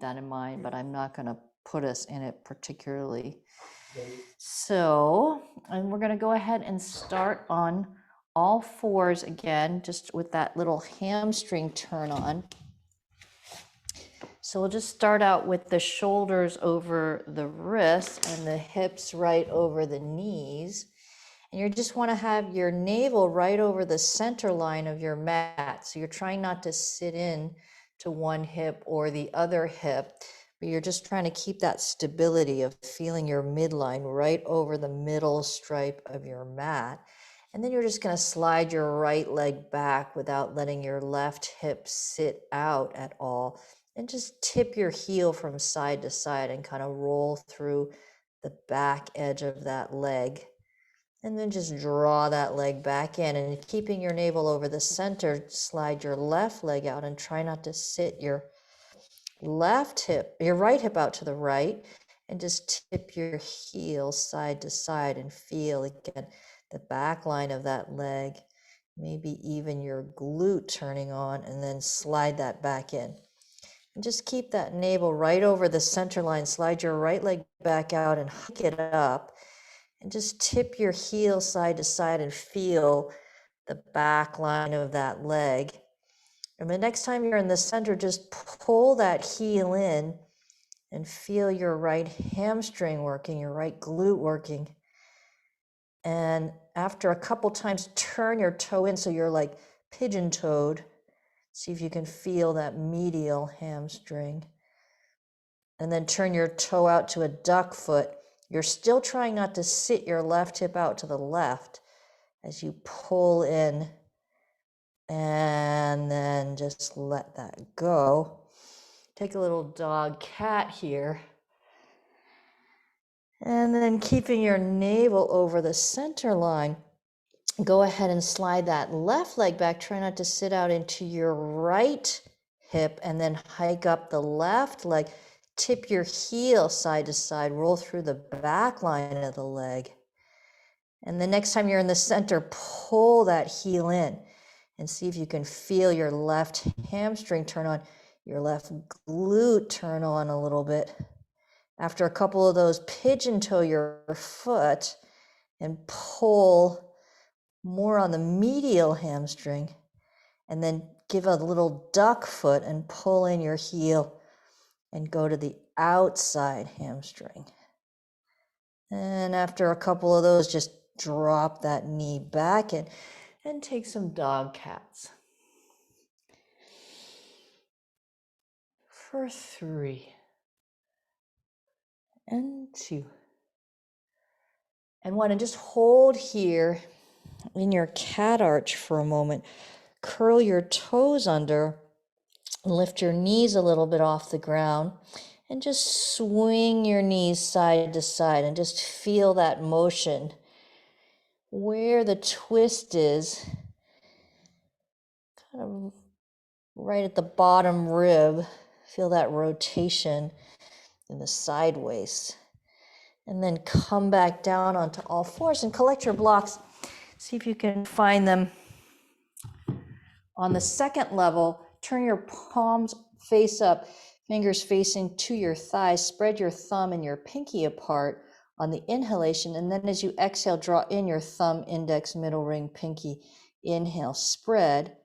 that in mind, but I'm not going to put us in it particularly. So, and we're going to go ahead and start on all fours again, just with that little hamstring turn on. So we'll just start out with the shoulders over the wrists and the hips right over the knees. And you just want to have your navel right over the center line of your mat. So you're trying not to sit in to one hip or the other hip, but you're just trying to keep that stability of feeling your midline right over the middle stripe of your mat. And then you're just going to slide your right leg back without letting your left hip sit out at all. And just tip your heel from side to side and kind of roll through the back edge of that leg. And then just draw that leg back in, and keeping your navel over the center, slide your left leg out and try not to sit your right hip out to the right, and just tip your heel side to side and feel again the back line of that leg, maybe even your glute turning on, and then slide that back in. And just keep that navel right over the center line, slide your right leg back out and hike it up. And just tip your heel side to side and feel the back line of that leg. And the next time you're in the center, just pull that heel in and feel your right hamstring working, your right glute working. And after a couple times, turn your toe in so you're like pigeon-toed. See if you can feel that medial hamstring. And then turn your toe out to a duck foot. You're still trying not to sit your left hip out to the left as you pull in, and then just let that go. Take a little dog cat here. And then keeping your navel over the center line, go ahead and slide that left leg back. Try not to sit out into your right hip, and then hike up the left leg. Tip your heel side to side, roll through the back line of the leg. And the next time you're in the center, pull that heel in and see if you can feel your left hamstring turn on, your left glute turn on a little bit. After a couple of those, pigeon toe your foot and pull more on the medial hamstring, and then give a little duck foot and pull in your heel and go to the outside hamstring. And after a couple of those, just drop that knee back and take some dog cats. For 3 and 2 and 1, and just hold here in your cat arch for a moment. Curl your toes under, lift your knees a little bit off the ground, and just swing your knees side to side and just feel that motion. Where the twist is, kind of right at the bottom rib, feel that rotation in the sideways. And then come back down onto all fours and collect your blocks. See if you can find them. On the second level, turn your palms face up, fingers facing to your thighs. Spread your thumb and your pinky apart on the inhalation. And then as you exhale, draw in your thumb, index, middle ring, pinky. Inhale, spread.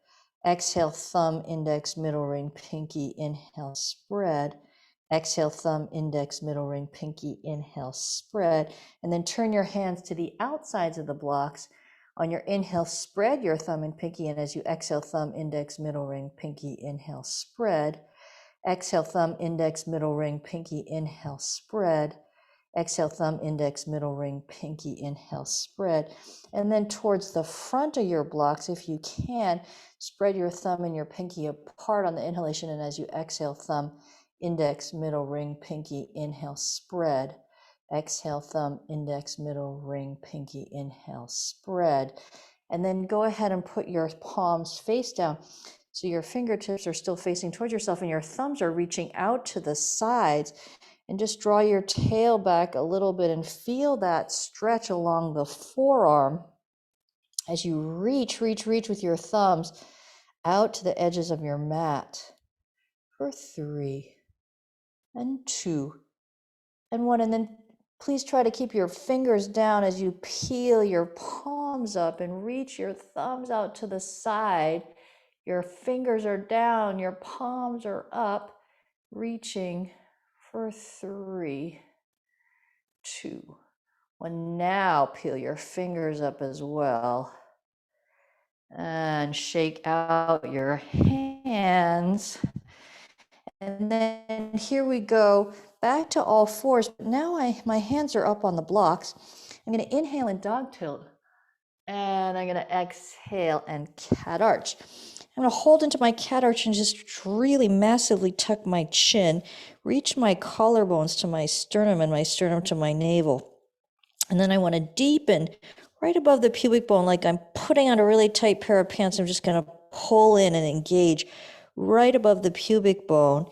Exhale, thumb, index, middle ring, pinky. Inhale, spread. Exhale, thumb, index, middle ring, pinky. Inhale, spread. And then turn your hands to the outsides of the blocks. On your inhale, spread your thumb and pinky, and as you exhale, thumb, index, middle ring, pinky. Inhale, spread. Exhale, thumb, index, middle ring, pinky. Inhale, spread. Exhale, thumb, index, middle ring, pinky. Inhale, spread. And then towards the front of your blocks, if you can, spread your thumb and your pinky apart on the inhalation, and as you exhale, thumb, index, middle ring, pinky. Inhale, spread. Exhale, thumb, index, middle ring, pinky. Inhale, spread. And then go ahead and put your palms face down. So your fingertips are still facing towards yourself and your thumbs are reaching out to the sides. And just draw your tail back a little bit and feel that stretch along the forearm as you reach with your thumbs out to the edges of your mat. For 3 and 2 and 1. And then please try to keep your fingers down as you peel your palms up and reach your thumbs out to the side. Your fingers are down, your palms are up, reaching for 3, 2, 1. Now peel your fingers up as well. And shake out your hands. And then here we go back to all fours. But now my hands are up on the blocks. I'm going to inhale and dog tilt. And I'm going to exhale and cat arch. I'm going to hold into my cat arch and just really massively tuck my chin. Reach my collarbones to my sternum and my sternum to my navel. And then I want to deepen right above the pubic bone, like I'm putting on a really tight pair of pants. I'm just going to pull in and engage right above the pubic bone.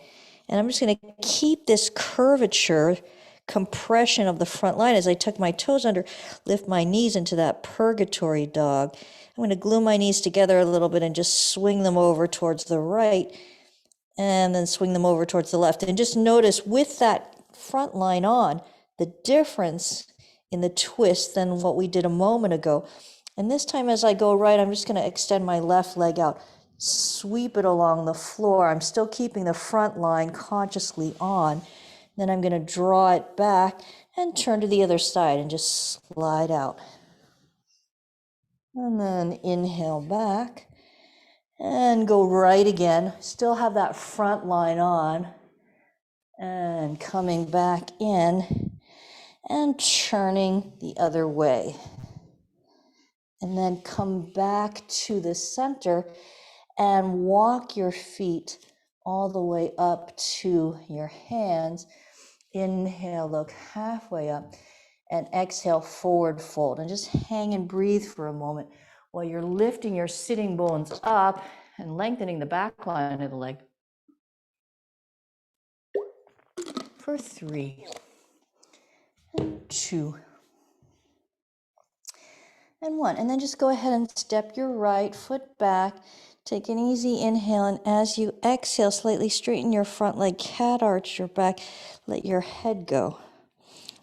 And I'm just going to keep this curvature, compression of the front line as I tuck my toes under, lift my knees into that purgatory dog. I'm going to glue my knees together a little bit and just swing them over towards the right and then swing them over towards the left. And just notice with that front line on, the difference in the twist than what we did a moment ago. And this time as I go right, I'm just going to extend my left leg out, sweep it along the floor. I'm still keeping the front line consciously on. Then I'm going to draw it back and turn to the other side and just slide out. And then inhale back and go right again. Still have that front line on. And coming back in and turning the other way. And then come back to the center and walk your feet all the way up to your hands. Inhale, look halfway up, and exhale, forward fold. And just hang and breathe for a moment while you're lifting your sitting bones up and lengthening the back line of the leg. For 3, and 2, and 1. And then just go ahead and step your right foot back. Take an easy inhale, and as you exhale, slightly straighten your front leg, cat arch your back, let your head go.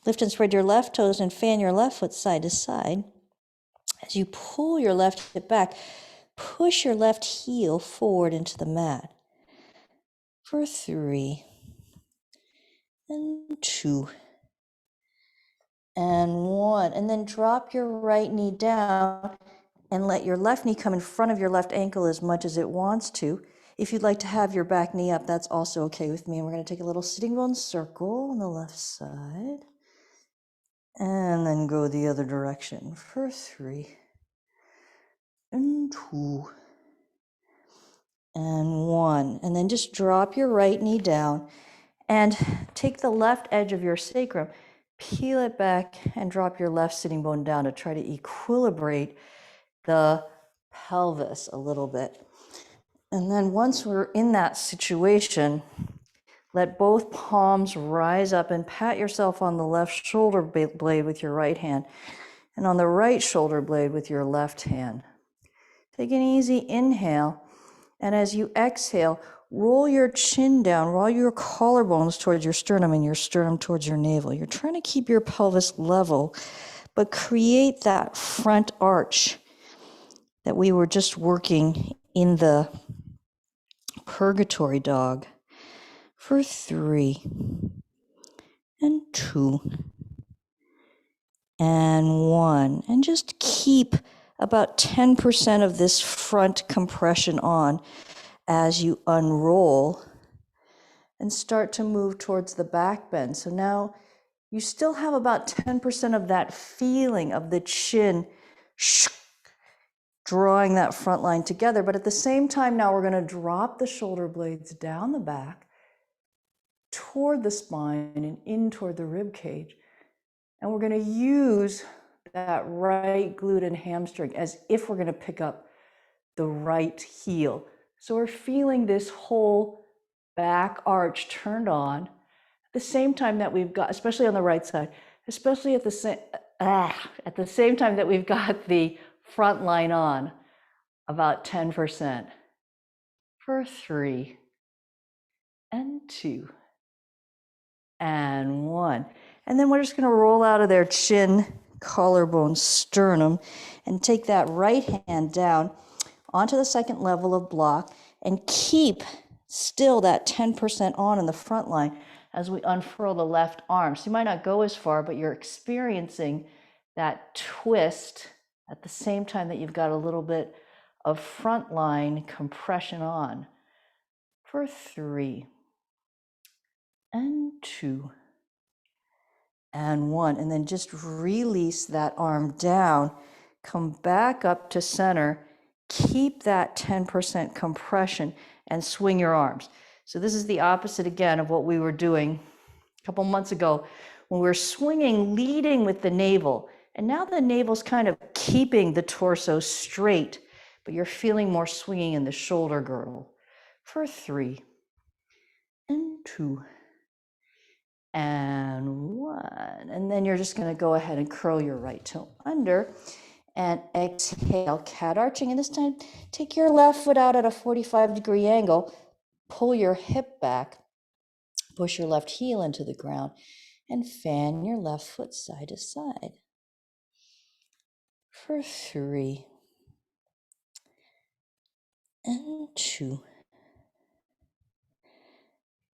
Lift and spread your left toes and fan your left foot side to side. As you pull your left hip back, push your left heel forward into the mat. For 3, and 2, and 1. And then drop your right knee down and let your left knee come in front of your left ankle as much as it wants to. If you'd like to have your back knee up, that's also okay with me. And we're going to take a little sitting bone circle on the left side. And then go the other direction for 3, and 2, and 1. And then just drop your right knee down and take the left edge of your sacrum, peel it back, and drop your left sitting bone down to try to equilibrate the pelvis a little bit. And then once we're in that situation, let both palms rise up and pat yourself on the left shoulder blade with your right hand and on the right shoulder blade with your left hand. Take an easy inhale, and as you exhale, roll your chin down, roll your collarbones towards your sternum and your sternum towards your navel. You're trying to keep your pelvis level, but create that front arch that we were just working in the purgatory dog. For 3, and 2, and 1. And just keep about 10% of this front compression on as you unroll and start to move towards the back bend. So now you still have about 10% of that feeling of the chin drawing that front line together. But at the same time, now we're going to drop the shoulder blades down the back toward the spine and in toward the rib cage. And we're going to use that right glute and hamstring as if we're going to pick up the right heel. So we're feeling this whole back arch turned on at the same time that we've got, especially on the right side, especially at the same time that we've got the front line on, about 10%. For 3, and 2, and 1. And then we're just going to roll out of there, chin, collarbone, sternum, and take that right hand down onto the second level of block and keep still that 10% on in the front line as we unfurl the left arm. So you might not go as far, but you're experiencing that twist at the same time that you've got a little bit of front line compression on. For 3 and 2 and 1, and then just release that arm down, come back up to center, keep that 10% compression and swing your arms. So this is the opposite again of what we were doing a couple months ago when we were swinging, leading with the navel. And now the navel's kind of keeping the torso straight, but you're feeling more swinging in the shoulder girdle. For 3 and 2 and 1. And then you're just going to go ahead and curl your right toe under and exhale, cat arching. And this time, take your left foot out at a 45-degree angle, pull your hip back, push your left heel into the ground, and fan your left foot side to side. For 3 and 2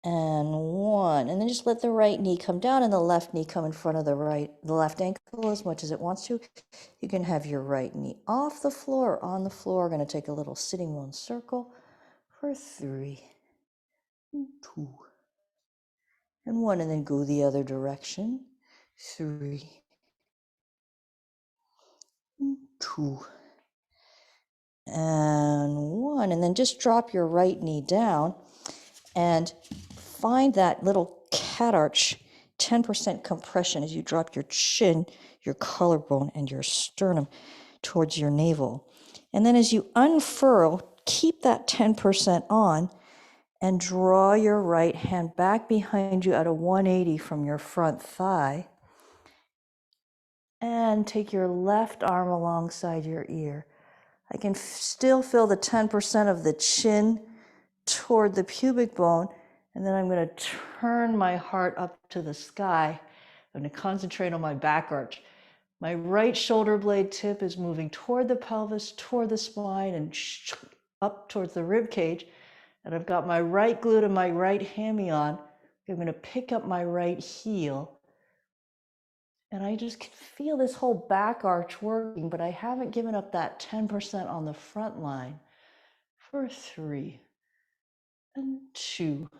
and 1. And then just let the right knee come down and the left knee come in front of the left ankle as much as it wants to. You can have your right knee off the floor or on the floor. We're going to take a little sitting bone circle for 3 and 2 and 1, and then go the other direction. 3 and 2 and 1, and then just drop your right knee down and find that little cat arch, 10% compression as you drop your chin, your collarbone, and your sternum towards your navel. And then as you unfurl, keep that 10% on and draw your right hand back behind you at a 180 from your front thigh. And take your left arm alongside your ear. I can still feel the 10% of the chin toward the pubic bone, and then I'm going to turn my heart up to the sky. I'm going to concentrate on my back arch. My right shoulder blade tip is moving toward the pelvis, toward the spine, and up towards the rib cage. And I've got my right glute and my right hammy on. I'm going to pick up my right heel. And I just can feel this whole back arch working, but I haven't given up that 10% on the front line. For 3 and 2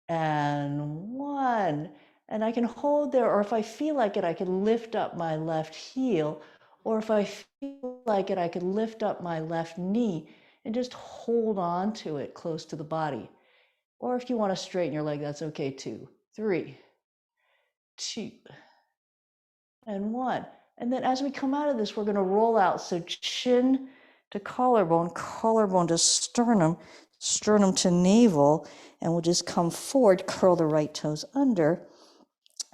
and 1. And I can hold there, or if I feel like it, I can lift up my left heel, or if I feel like it, I can lift up my left knee and just hold on to it close to the body. Or if you want to straighten your leg, that's okay too. 3, 2 and 1. And then as we come out of this, we're going to roll out. So chin to collarbone, collarbone to sternum, sternum to navel, and we'll just come forward, curl the right toes under.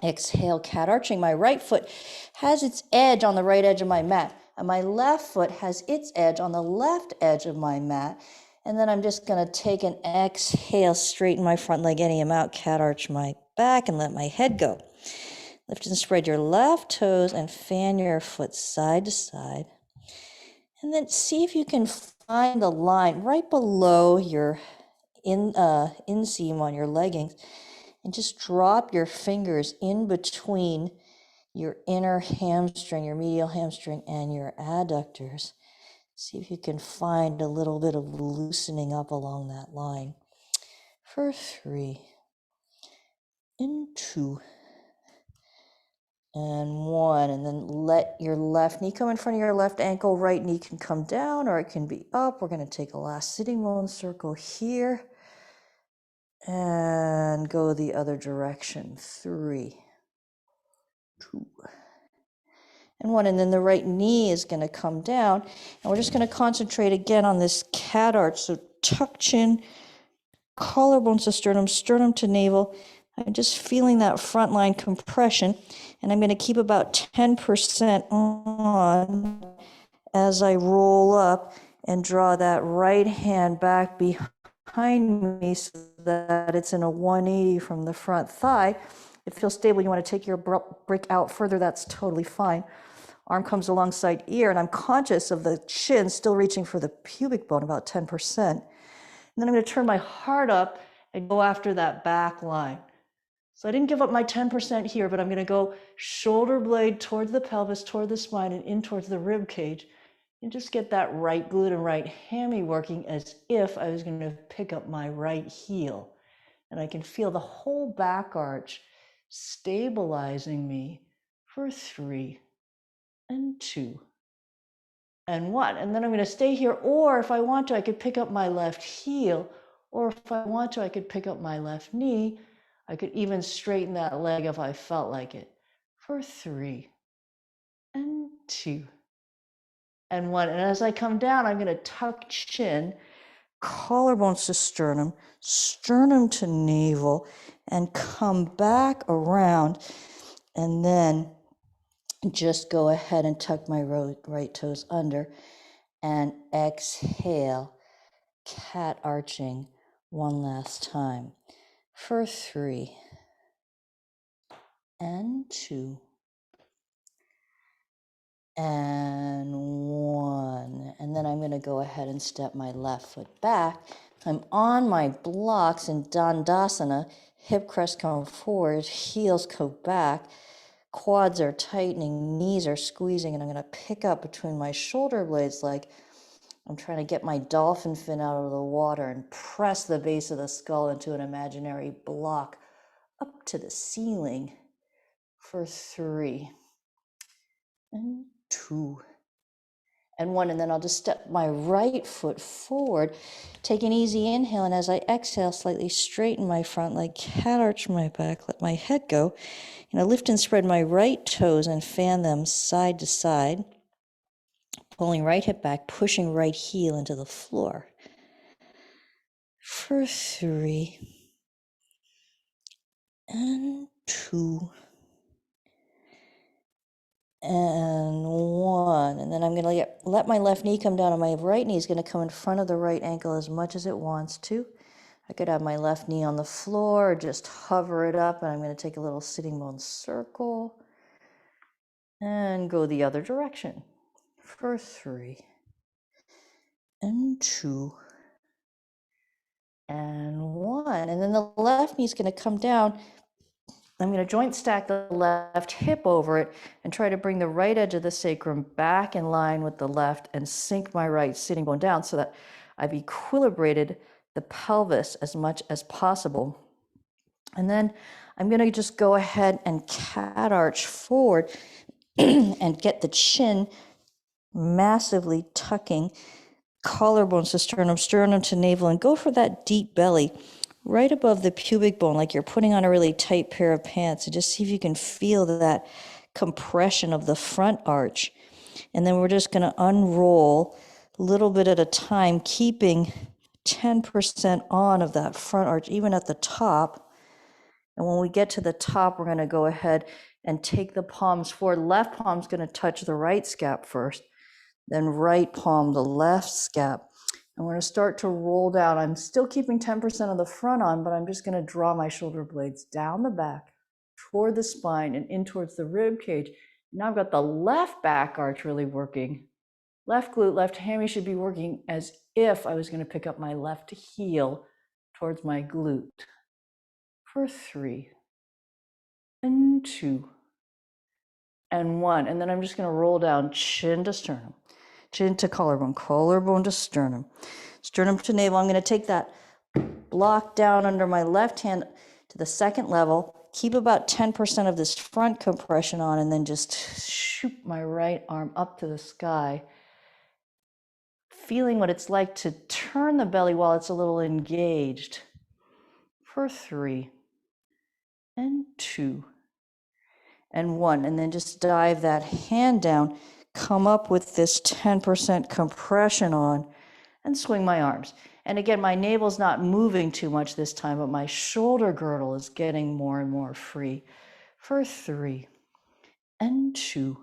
Exhale, cat arching. My right foot has its edge on the right edge of my mat, and my left foot has its edge on the left edge of my mat. And then I'm just going to take an exhale, straighten my front leg, any amount, cat arch my back, and let my head go. Lift and spread your left toes and fan your foot side to side. And then see if you can find the line right below your inseam on your leggings. And just drop your fingers in between your inner hamstring, your medial hamstring, and your adductors. See if you can find a little bit of loosening up along that line. For 3 and 2 and 1, and then let your left knee come in front of your left ankle. Right knee can come down or it can be up. We're going to take a last sitting bone circle here and go the other direction. 3, 2 and 1, and then the right knee is going to come down, and we're just going to concentrate again on this cat arch. So tuck chin, collarbones to sternum, sternum to navel. I'm just feeling that front line compression, and I'm going to keep about 10% on as I roll up and draw that right hand back behind me so that it's in a 180 from the front thigh. It feels stable. You want to take your brick out further, that's totally fine. Arm comes alongside ear, and I'm conscious of the chin still reaching for the pubic bone, about 10%. And then I'm going to turn my heart up and go after that back line. So I didn't give up my 10% here, but I'm going to go shoulder blade towards the pelvis, toward the spine, and in towards the rib cage. And just get that right glute and right hammy working as if I was going to pick up my right heel. And I can feel the whole back arch stabilizing me for 3 and 2 and 1. And then I'm going to stay here, or if I want to, I could pick up my left heel, or if I want to, I could pick up my left knee. I could even straighten that leg if I felt like it for 3 and 2 and 1. And as I come down, I'm going to tuck chin, collarbones to sternum, sternum to navel, and come back around. And then just go ahead and tuck my right toes under and exhale, cat arching one last time for 3 and 2 and 1. And then I'm going to go ahead and step my left foot back. I'm on my blocks in Dandasana. Hip crest come forward, heels go back, quads are tightening, knees are squeezing, and I'm going to pick up between my shoulder blades like I'm trying to get my dolphin fin out of the water and press the base of the skull into an imaginary block up to the ceiling for 3 and 2 and 1. And then I'll just step my right foot forward, take an easy inhale, and as I exhale, slightly straighten my front leg, cat arch my back, let my head go, and I lift and spread my right toes and fan them side to side, pulling right hip back, pushing right heel into the floor for 3 and 2 and 1. And then I'm going to let my left knee come down, and my right knee is going to come in front of the right ankle as much as it wants to. I could have my left knee on the floor or just hover it up, and I'm going to take a little sitting bone circle and go the other direction for 3 and 2 and 1. And then the left knee is going to come down. I'm going to joint stack the left hip over it and try to bring the right edge of the sacrum back in line with the left and sink my right sitting bone down so that I've equilibrated the pelvis as much as possible. And then I'm going to just go ahead and cat arch forward and get the chin massively tucking, collarbones to sternum, sternum to navel, and go for that deep belly right above the pubic bone, like you're putting on a really tight pair of pants, and just see if you can feel that compression of the front arch. And then we're just going to unroll a little bit at a time, keeping 10% on of that front arch, even at the top. And when we get to the top, we're going to go ahead and take the palms forward. Left palm's going to touch the right scap first, then right palm the left scap. I'm going to start to roll down. I'm still keeping 10% of the front on, but I'm just going to draw my shoulder blades down the back, toward the spine, and in towards the rib cage. Now I've got the left back arch really working. Left glute, left hammy should be working as if I was going to pick up my left heel towards my glute for 3 and 2 and 1. And then I'm just going to roll down chin to sternum, chin to collarbone, collarbone to sternum, sternum to navel. I'm going to take that block down under my left hand to the second level, keep about 10% of this front compression on, and then just shoot my right arm up to the sky, feeling what it's like to turn the belly while it's a little engaged for 3 and 2 and 1. And then just dive that hand down, come up with this 10% compression on, and swing my arms. And again, my navel's not moving too much this time, but my shoulder girdle is getting more and more free for 3 and 2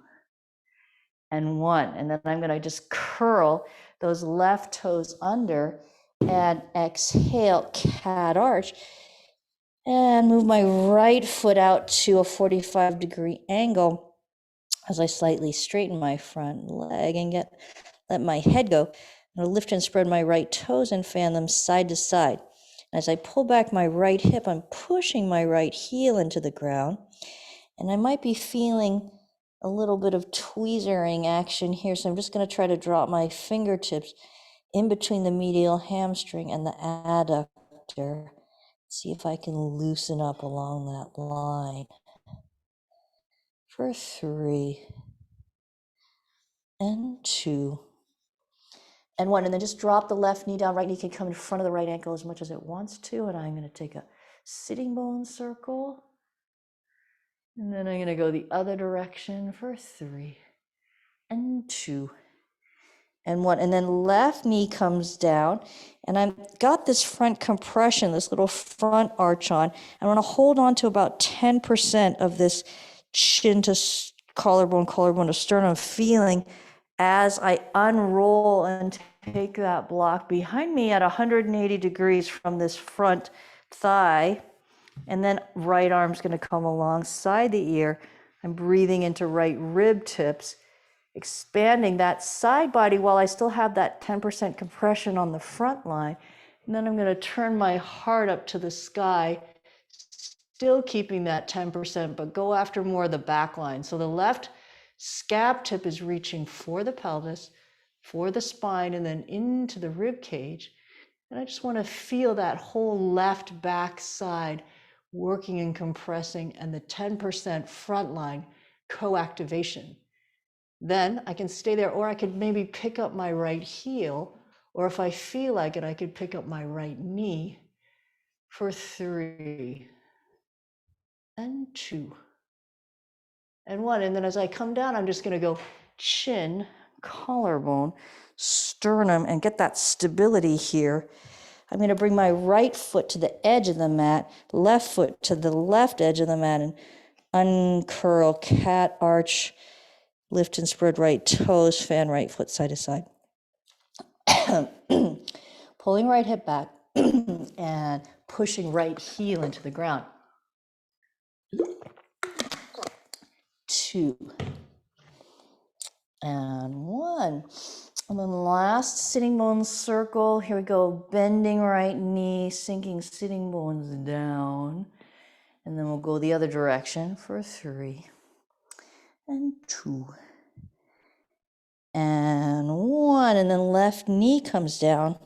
and 1. And then I'm going to just curl those left toes under And exhale, cat arch. And move my right foot out to a 45-degree angle as I slightly straighten my front leg and let my head go. I'm going to lift and spread my right toes and fan them side to side. As I pull back my right hip, I'm pushing my right heel into the ground. And I might be feeling a little bit of tweezering action here. So I'm just going to try to drop my fingertips in between the medial hamstring and the adductor. See if I can loosen up along that line. For 3 and 2 and 1. And then just drop the left knee down. Right knee can come in front of the right ankle as much as it wants to. And I'm going to take a sitting bone circle. And then I'm going to go the other direction for 3 and 2 and 1. And then left knee comes down. And I've got this front compression, this little front arch on. I want to hold on to about 10% of this chin to collarbone, collarbone to sternum feeling as I unroll and take that block behind me at 180 degrees from this front thigh. And then right arm's going to come alongside the ear. I'm breathing into right rib tips, expanding that side body while I still have that 10% compression on the front line. And then I'm going to turn my heart up to the sky, still keeping that 10%, but go after more of the back line. So the left scap tip is reaching for the pelvis, for the spine, and then into the rib cage. And I just want to feel that whole left back side working and compressing, and the 10% front line co-activation. Then I can stay there, or I could maybe pick up my right heel, or if I feel like it, I could pick up my right knee for 3 and 2 and 1. And then as I come down, I'm just going to go chin, collarbone, sternum, and get that stability here. I'm going to bring my right foot to the edge of the mat, left foot to the left edge of the mat, and uncurl, cat arch, lift and spread right toes, fan right foot side to side. Pulling right hip back and pushing right heel into the ground. 2 and 1. And then last sitting bones circle. Here we go. Bending right knee, sinking sitting bones down. And then we'll go the other direction for 3 and 2 and 1. And then left knee comes down.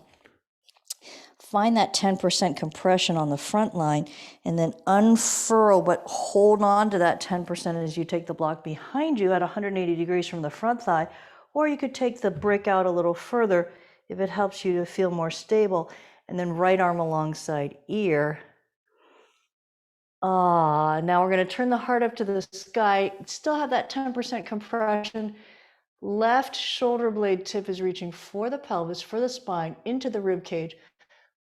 Find that 10% compression on the front line and then unfurl, but hold on to that 10% as you take the block behind you at 180 degrees from the front thigh. Or you could take the brick out a little further if it helps you to feel more stable. And then right arm alongside ear. Now we're going to turn the heart up to the sky. Still have that 10% compression. Left shoulder blade tip is reaching for the pelvis, for the spine, into the rib cage.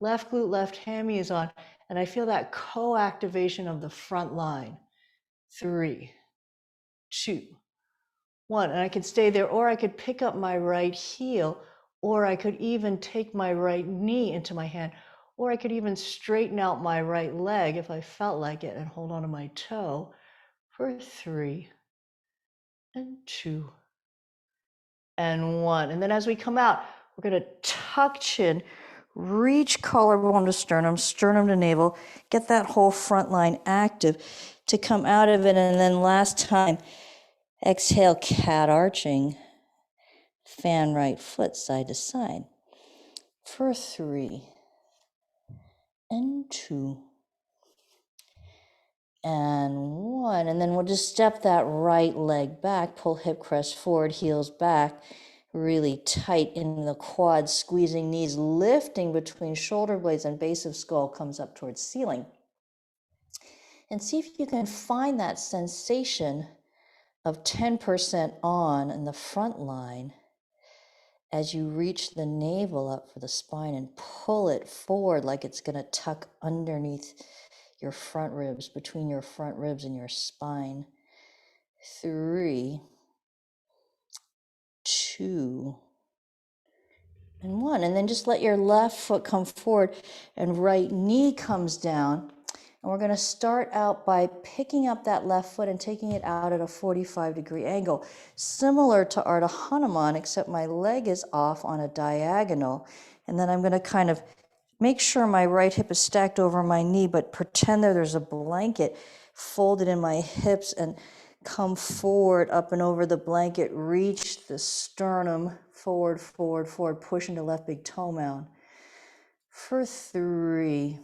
Left glute, left hammy is on, and I feel that co-activation of the front line. 3, 2, 1, and I could stay there, or I could pick up my right heel, or I could even take my right knee into my hand, or I could even straighten out my right leg if I felt like it and hold on to my toe for 3 and 2 and 1. And then as we come out, we're going to tuck chin, reach collarbone to sternum, sternum to navel, get that whole front line active to come out of it. And then last time, exhale, cat arching, fan right foot side to side for 3 and 2 and 1. And then we'll just step that right leg back, pull hip crest forward, heels back, really tight in the quads, squeezing knees, lifting between shoulder blades and base of skull comes up towards ceiling. And see if you can find that sensation of 10% on in the front line as you reach the navel up for the spine and pull it forward like it's going to tuck underneath your front ribs, between your front ribs and your spine. 3, 2 and 1. And then just let your left foot come forward and right knee comes down. And we're going to start out by picking up that left foot and taking it out at a 45-degree angle, similar to Ardha Hanuman, except my leg is off on a diagonal. And then I'm going to kind of make sure my right hip is stacked over my knee, but pretend that there's a blanket folded in my hips and come forward up and over the blanket, reach the sternum, forward, forward, forward, push into left big toe mound for 3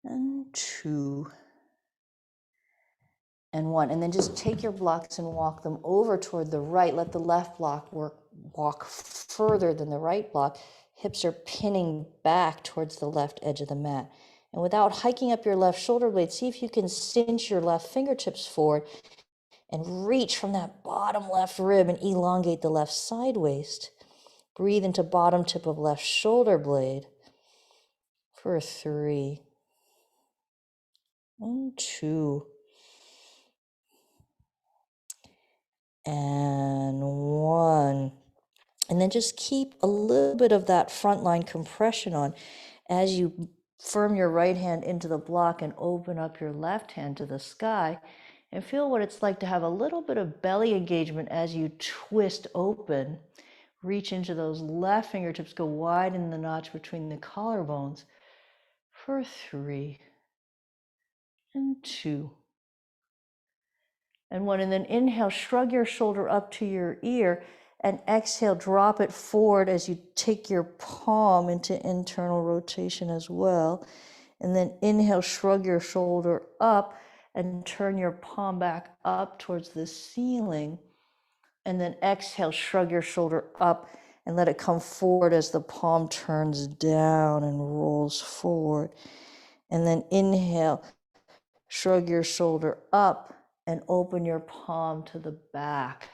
and 2 and 1. And then just take your blocks and walk them over toward the right. Let the left block walk further than the right block. Hips are pinning back towards the left edge of the mat. And without hiking up your left shoulder blade, see if you can cinch your left fingertips forward and reach from that bottom left rib and elongate the left side waist. Breathe into bottom tip of left shoulder blade for 3 and 2 and 1. And then just keep a little bit of that front line compression on as you firm your right hand into the block and open up your left hand to the sky. And feel what it's like to have a little bit of belly engagement as you twist open. Reach into those left fingertips, go wide in the notch between the collarbones for 3 and 2 and 1. And then inhale, shrug your shoulder up to your ear, and exhale, drop it forward as you take your palm into internal rotation as well. And then inhale, shrug your shoulder up and turn your palm back up towards the ceiling. And then exhale, shrug your shoulder up and let it come forward as the palm turns down and rolls forward. And then inhale, shrug your shoulder up and open your palm to the back.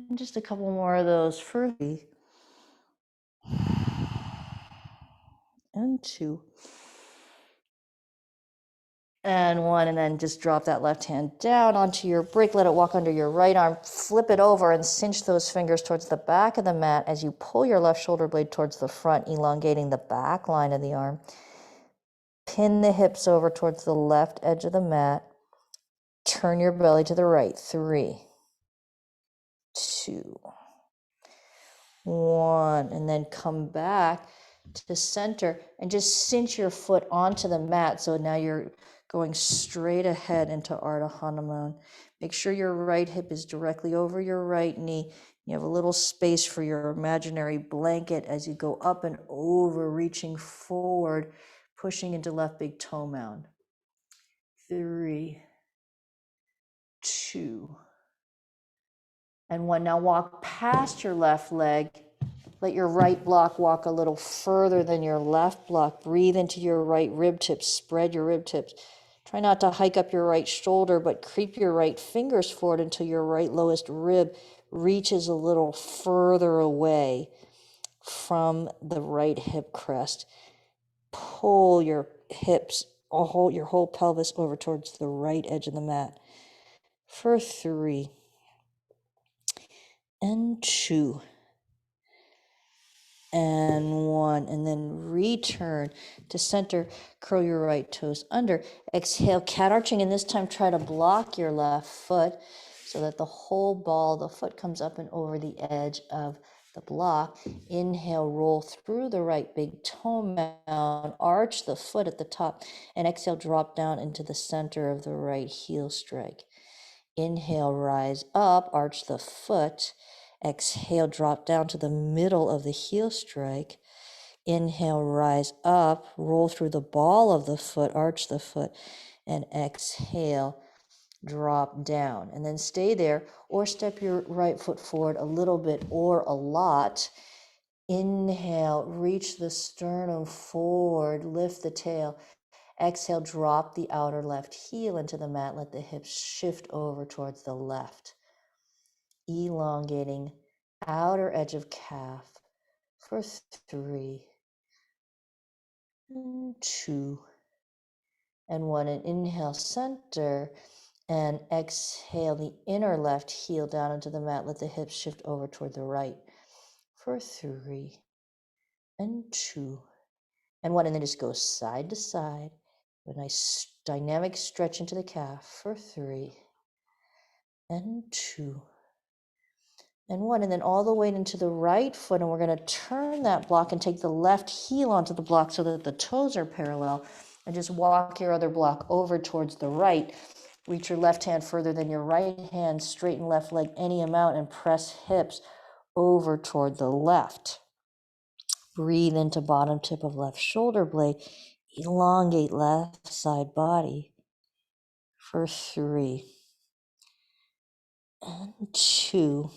And just a couple more of those for 3 and 2 and 1. And then just drop that left hand down onto your brick. Let it walk under your right arm. Flip it over and cinch those fingers towards the back of the mat as you pull your left shoulder blade towards the front, elongating the back line of the arm. Pin the hips over towards the left edge of the mat. Turn your belly to the right. 3, 2, 1. And then come back to center and just cinch your foot onto the mat. So now you're going straight ahead into Ardha Hanuman. Make sure your right hip is directly over your right knee. You have a little space for your imaginary blanket as you go up and over, reaching forward, pushing into left big toe mound. 3, 2, and 1. Now walk past your left leg. Let your right block walk a little further than your left block. Breathe into your right rib tips. Spread your rib tips. Try not to hike up your right shoulder, but creep your right fingers forward until your right lowest rib reaches a little further away from the right hip crest. Pull your hips, your whole pelvis over towards the right edge of the mat for 3 and 2 and 1. And then return to center. Curl your right toes under. Exhale, cat arching, and this time try to block your left foot so that the whole ball, the foot comes up and over the edge of the block. Inhale, roll through the right big toe mound, arch the foot at the top, and exhale, drop down into the center of the right heel strike. Inhale, rise up, arch the foot. Exhale, drop down to the middle of the heel strike. Inhale, rise up, roll through the ball of the foot, arch the foot, and exhale, drop down. And then stay there or step your right foot forward a little bit or a lot. Inhale, reach the sternum forward, lift the tail. Exhale, drop the outer left heel into the mat. Let the hips shift over towards the left. Elongating outer edge of calf for 3 and 2 and 1. And inhale, center, And exhale the inner left heel down into the mat. Let the hips shift over toward the right for 3 and 2 and 1. And then just go side to side. A nice dynamic stretch into the calf for 3 and 2 and 1. And then all the way into the right foot. And we're going to turn that block and take the left heel onto the block so that the toes are parallel. And just walk your other block over towards the right. Reach your left hand further than your right hand, straighten left leg any amount, and press hips over toward the left. Breathe into bottom tip of left shoulder blade. Elongate left side body for 3 and 2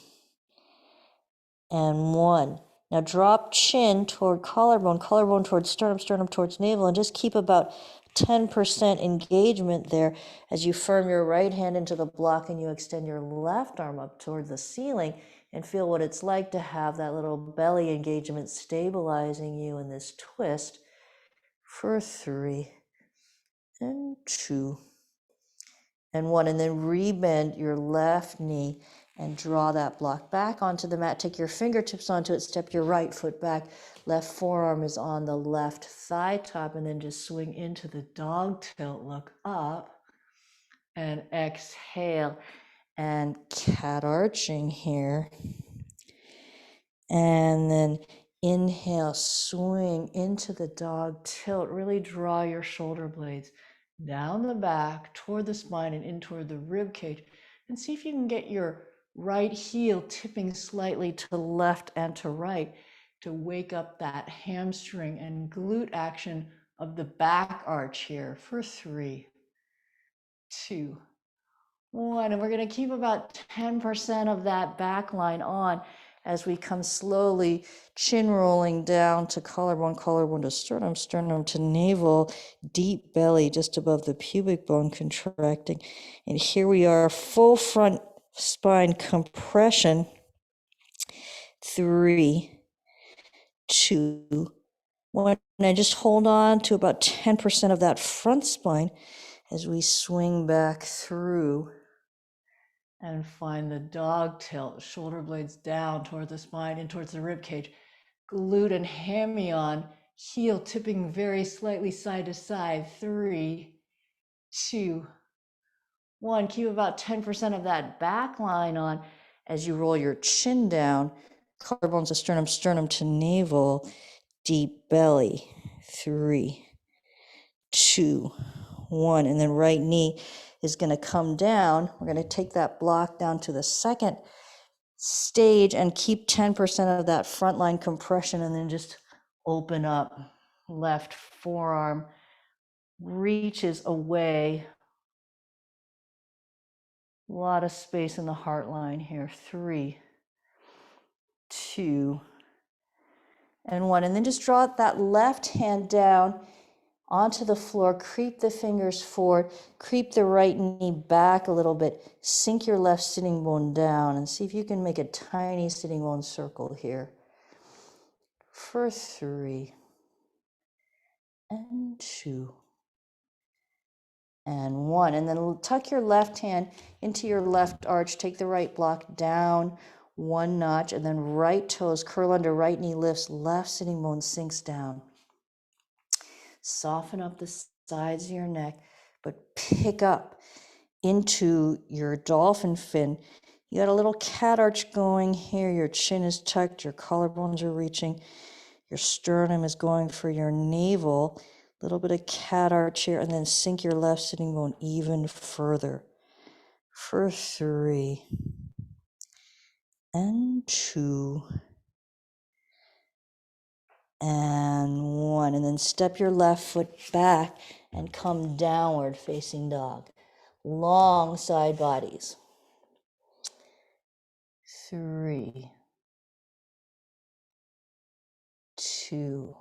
and 1. Now drop chin toward collarbone, collarbone towards sternum, sternum towards navel, and just keep about 10% engagement there as you firm your right hand into the block and you extend your left arm up toward the ceiling and feel what it's like to have that little belly engagement stabilizing you in this twist for 3 and 2 and 1. And then rebend your left knee and draw that block back onto the mat. Take your fingertips onto it, step your right foot back. Left forearm is on the left thigh top, and then just swing into the dog tilt. Look up and exhale and cat arching here. And then inhale, swing into the dog tilt. Really draw your shoulder blades down the back, toward the spine and in toward the rib cage. And see if you can get your right heel tipping slightly to left and to right to wake up that hamstring and glute action of the back arch here for 3, 2, 1. And we're going to keep about 10% of that back line on as we come slowly chin rolling down to collarbone, collarbone to sternum, sternum to navel, deep belly just above the pubic bone contracting. And here we are, full front spine compression. 3, 2, 1. And I just hold on to about 10% of that front spine as we swing back through and find the dog tilt, shoulder blades down toward the spine and towards the rib cage. Glute and hammy on, heel tipping very slightly side to side. 3, 2, 1. Keep about 10% of that back line on as you roll your chin down. Collarbones to sternum, sternum to navel, deep belly. 3, 2, 1. And then right knee is going to come down. We're going to take that block down to the second stage and keep 10% of that frontline compression, and then just open up. Left forearm reaches away. A lot of space in the heart line here. 3, 2, and 1. And then just draw that left hand down onto the floor, creep the fingers forward, creep the right knee back a little bit, sink your left sitting bone down, and see if you can make a tiny sitting bone circle here for 3 and 2 and 1. And then tuck your left hand into your left arch, take the right block down 1 notch, and then right toes curl under, right knee lifts, left sitting bone sinks down. Soften up the sides of your neck, but pick up into your dolphin fin. You got a little cat arch going here. Your chin is tucked, your collarbones are reaching, your sternum is going for your navel. A little bit of cat arch here, and then sink your left sitting bone even further for 3 and 2 and 1. And then step your left foot back and come downward facing dog. Long side bodies. 3, 2,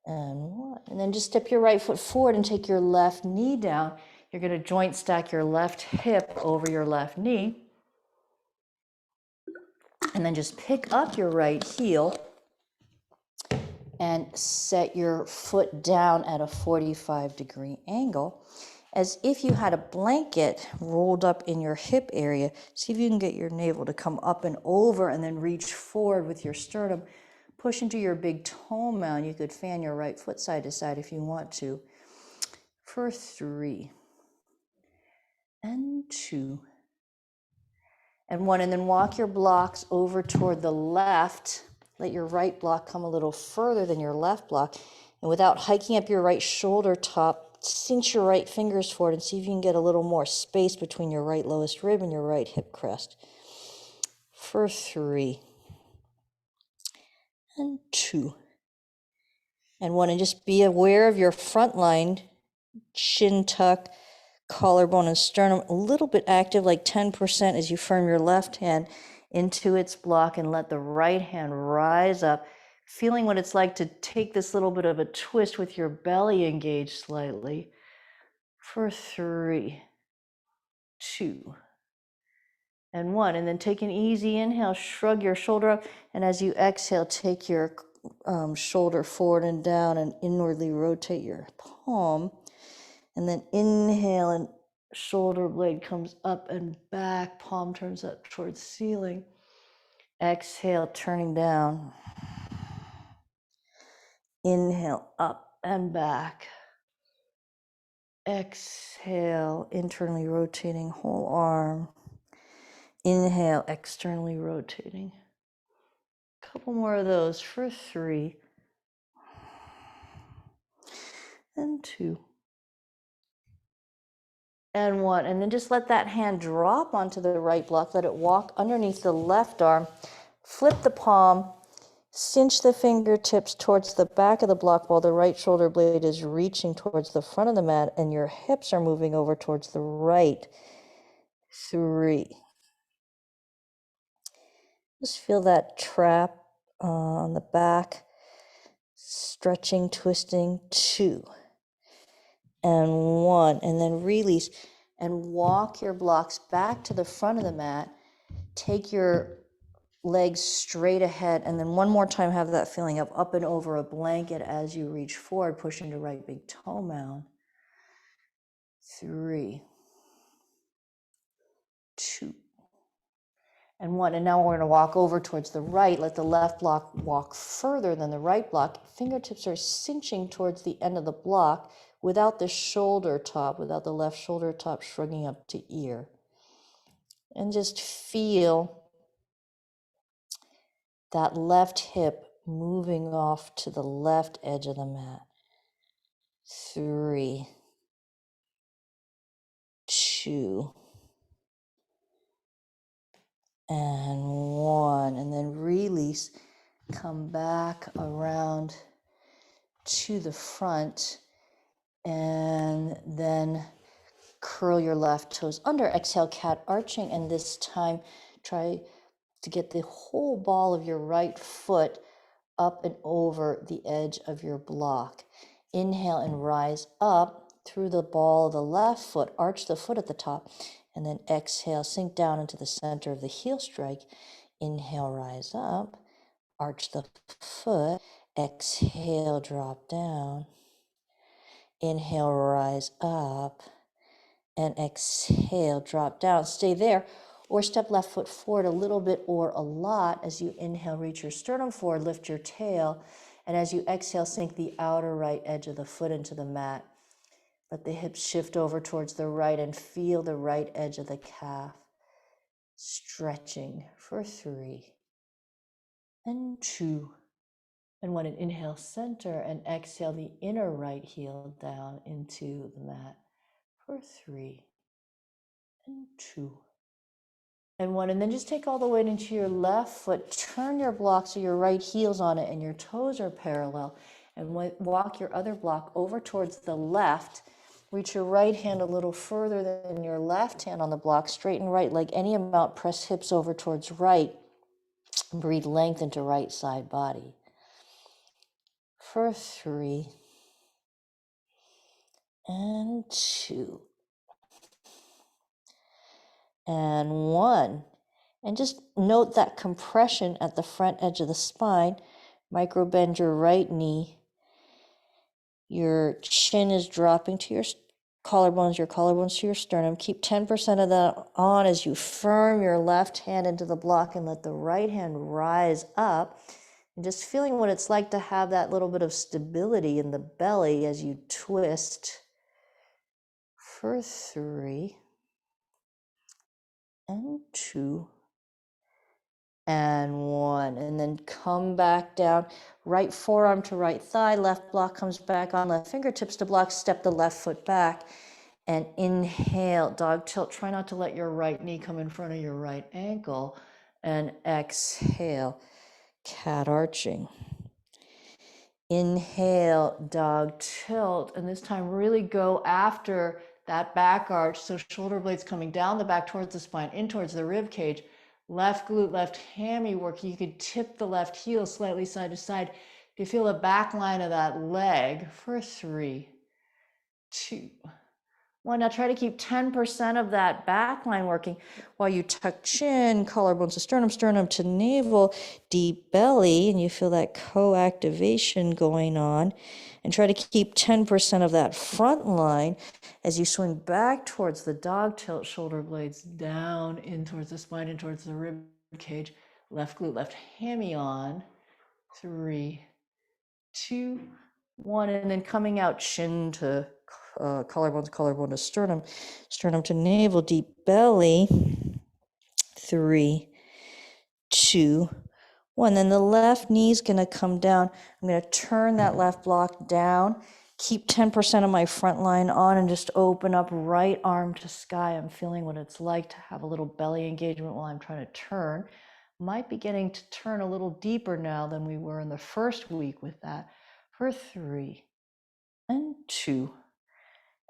and 1. And then just step your right foot forward and take your left knee down. You're going to joint stack your left hip over your left knee. And then just pick up your right heel and set your foot down at a 45-degree angle. as if you had a blanket rolled up in your hip area. See if you can get your navel to come up and over and then reach forward with your sternum. Push into your big toe mound. You could fan your right foot side to side if you want to. For 3 and 2 and 1. And then walk your blocks over toward the left. Let your right block come a little further than your left block. And without hiking up your right shoulder top, cinch your right fingers forward and see if you can get a little more space between your right lowest rib and your right hip crest. For 3 and 2 and 1. And just be aware of your front line, chin tuck, collarbone and sternum a little bit active, like 10%, as you firm your left hand into its block and let the right hand rise up, feeling what it's like to take this little bit of a twist with your belly engaged slightly. For 3, 2 and 1. And then take an easy inhale, shrug your shoulder up, and as you exhale, take your shoulder forward and down and inwardly rotate your palm. And then inhale and shoulder blade comes up and back, palm turns up towards ceiling. Exhale, turning down. Inhale, up and back. Exhale, internally rotating whole arm. Inhale, externally rotating. Couple more of those for 3 and 2 and 1. And then just let that hand drop onto the right block. Let it walk underneath the left arm. Flip the palm. Cinch the fingertips towards the back of the block while the right shoulder blade is reaching towards the front of the mat and your hips are moving over towards the right. 3. Just feel that trap on the back, stretching, twisting. 2 and 1. And then release and walk your blocks back to the front of the mat. Take your legs straight ahead, and then one more time have that feeling of up and over a blanket as you reach forward, push into right big toe mound. 3, 2 and 1. And now we're going to walk over towards the right. Let the left block walk further than the right block. Fingertips are cinching towards the end of the block without the shoulder top, without the left shoulder top shrugging up to ear. And just feel that left hip moving off to the left edge of the mat. 3, 2 and 1. And then release. Come back around to the front and then curl your left toes under. Exhale, cat arching, and this time try to get the whole ball of your right foot up and over the edge of your block. Inhale and rise up through the ball of the left foot, arch the foot at the top, and then exhale, sink down into the center of the heel strike. Inhale, rise up, arch the foot, exhale, drop down. Inhale, rise up, and exhale, drop down. Stay there, or step left foot forward a little bit or a lot. As you inhale, reach your sternum forward, lift your tail, and as you exhale, sink the outer right edge of the foot into the mat. Let the hips shift over towards the right and feel the right edge of the calf. Stretching for 3 and 2 and 1. And inhale, center, and exhale the inner right heel down into the mat for 3 and 2 and 1. And then just take all the weight into your left foot. Turn your block so your right heel's on it and your toes are parallel. And walk your other block over towards the left. Reach your right hand a little further than your left hand on the block. Straighten right leg any amount. Press hips over towards right. Breathe length into right side body. For 3 and 2 and 1. And just note that compression at the front edge of the spine. Micro bend your right knee. Your chin is dropping to your collarbones, your collarbones to your sternum. Keep 10% of that on as you firm your left hand into the block and let the right hand rise up. And just feeling what it's like to have that little bit of stability in the belly as you twist for 3 and 2 and 1. And then come back down, right forearm to right thigh, left block comes back on, left fingertips to block, step the left foot back. And inhale, dog tilt. Try not to let your right knee come in front of your right ankle. And exhale, cat arching. Inhale, dog tilt. And this time really go after that back arch. So shoulder blades coming down the back towards the spine, in towards the rib cage. Left glute, left hammy work. You could tip the left heel slightly side to side. You feel the back line of that leg for 3, 2, 1. Now try to keep 10% of that back line working while you tuck chin, collarbones to sternum, sternum to navel, deep belly, and you feel that co-activation going on. And try to keep 10% of that front line as you swing back towards the dog tilt, shoulder blades down, in towards the spine, in towards the rib cage. Left glute, left hammy on. 3, 2, 1. And then coming out chin to collarbone to sternum, sternum to navel, deep belly. 3, 2, 1. Then the left knee's going to come down. I'm going to turn that left block down, keep 10% of my front line on, and just open up right arm to sky. I'm feeling what it's like to have a little belly engagement while I'm trying to turn. Might be getting to turn a little deeper now than we were in the first week with that. For 3 and 2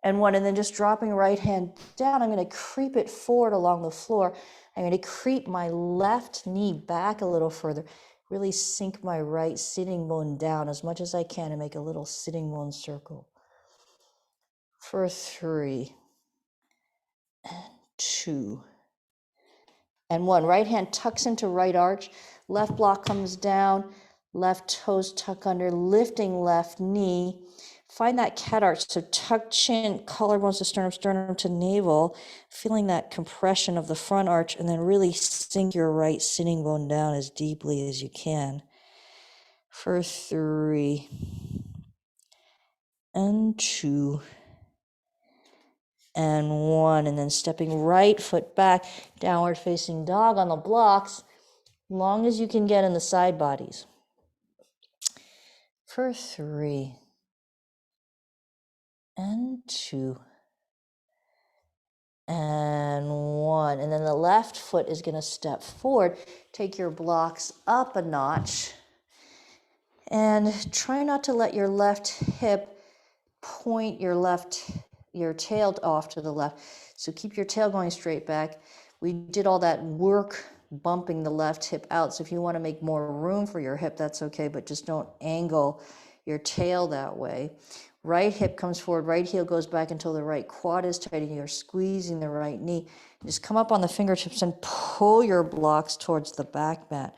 and 1. And then just dropping right hand down, I'm going to creep it forward along the floor. I'm going to creep my left knee back a little further, really sink my right sitting bone down as much as I can and make a little sitting bone circle. For 3 and 2 and 1. Right hand tucks into right arch, left block comes down, left toes tuck under, lifting left knee. Find that cat arch, so tuck chin, collarbones to sternum, sternum to navel, feeling that compression of the front arch, and then really sink your right sitting bone down as deeply as you can. For 3 and 2 and 1. And then stepping right foot back, downward facing dog on the blocks, long as you can get in the side bodies. For 3 and 2 and 1. And then the left foot is going to step forward. Take your blocks up a notch and try not to let your left hip point your tail off to the left. So keep your tail going straight back. We did all that work bumping the left hip out. So if you want to make more room for your hip, that's okay, but just don't angle your tail that way. Right hip comes forward, right heel goes back until the right quad is tight and you're squeezing the right knee. Just come up on the fingertips and pull your blocks towards the back mat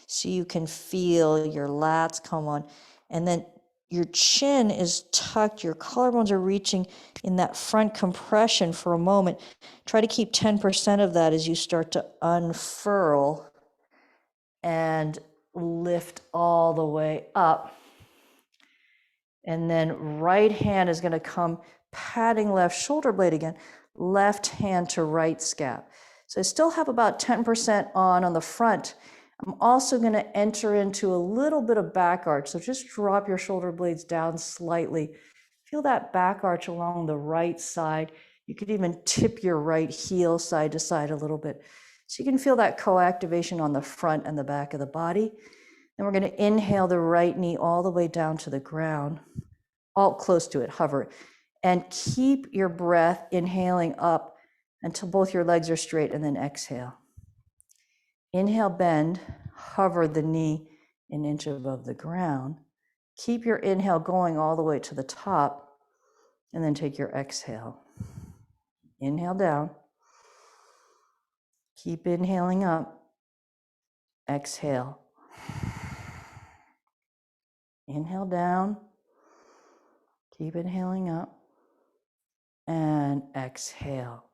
so you can feel your lats come on. And then your chin is tucked, your collarbones are reaching in that front compression for a moment. Try to keep 10% of that as you start to unfurl and lift all the way up. And then right hand is going to come patting left shoulder blade again, left hand to right scap. So I still have about 10% on the front. I'm also going to enter into a little bit of back arch. So just drop your shoulder blades down slightly. Feel that back arch along the right side. You could even tip your right heel side to side a little bit. So you can feel that co-activation on the front and the back of the body. Then we're going to inhale the right knee all the way down to the ground, all close to it, hover. And keep your breath inhaling up until both your legs are straight, and then exhale. Inhale, bend, hover the knee an inch above the ground. Keep your inhale going all the way to the top, and then take your exhale. Inhale down. Keep inhaling up. Exhale. Inhale down. Keep inhaling up. and exhale.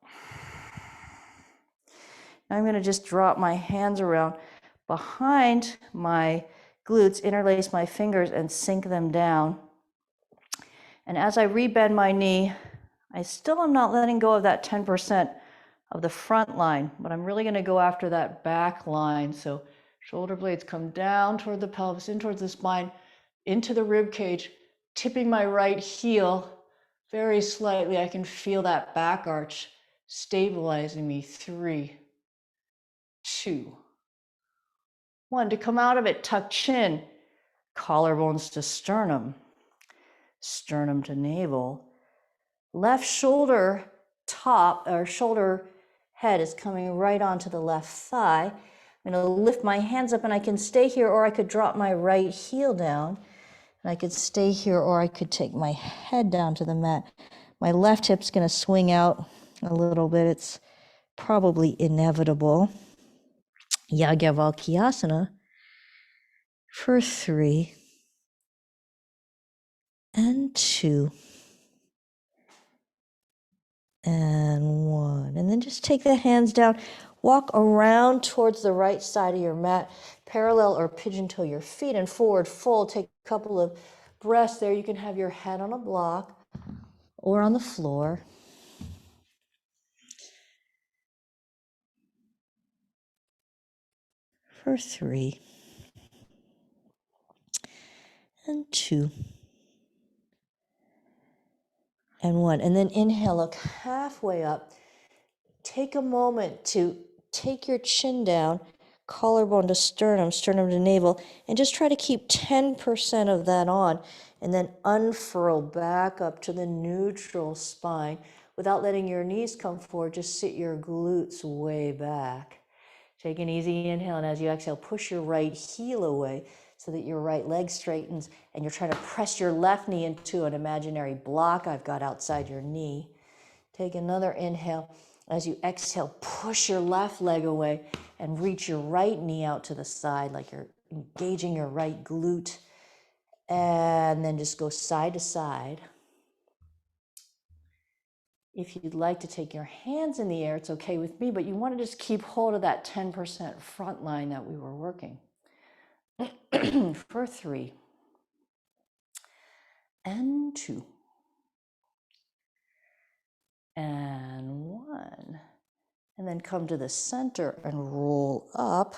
Now I'm going to just drop my hands around behind my glutes, interlace my fingers and sink them down. And as I rebend my knee, I still am not letting go of that 10% of the front line, but I'm really going to go after that back line. So shoulder blades come down toward the pelvis, in towards the spine, into the rib cage, tipping my right heel very slightly. I can feel that back arch stabilizing me. 3, 2, 1. To come out of it, tuck chin, collarbones to sternum, sternum to navel. Left shoulder top, or shoulder head is coming right onto the left thigh. I'm going to lift my hands up and I can stay here, or I could drop my right heel down. And I could stay here, or I could take my head down to the mat. My left hip's going to swing out a little bit. It's probably inevitable. Yagyavalkiyasana for 3 and 2 and 1. And then just take the hands down. Walk around towards the right side of your mat, parallel or pigeon toe your feet, and forward fold. Take a couple of breaths there. You can have your head on a block or on the floor. For 3 and 2 and 1. And then inhale, look halfway up. Take a moment to take your chin down, collarbone to sternum, sternum to navel, and just try to keep 10% of that on, and then unfurl back up to the neutral spine without letting your knees come forward. Just sit your glutes way back. Take an easy inhale, and as you exhale, push your right heel away so that your right leg straightens, and you're trying to press your left knee into an imaginary block I've got outside your knee. Take another inhale. As you exhale, push your left leg away and reach your right knee out to the side like you're engaging your right glute. And then just go side to side. If you'd like to take your hands in the air, it's okay with me, but you want to just keep hold of that 10% front line that we were working. For 3 and 2 and 1. And then come to the center and roll up.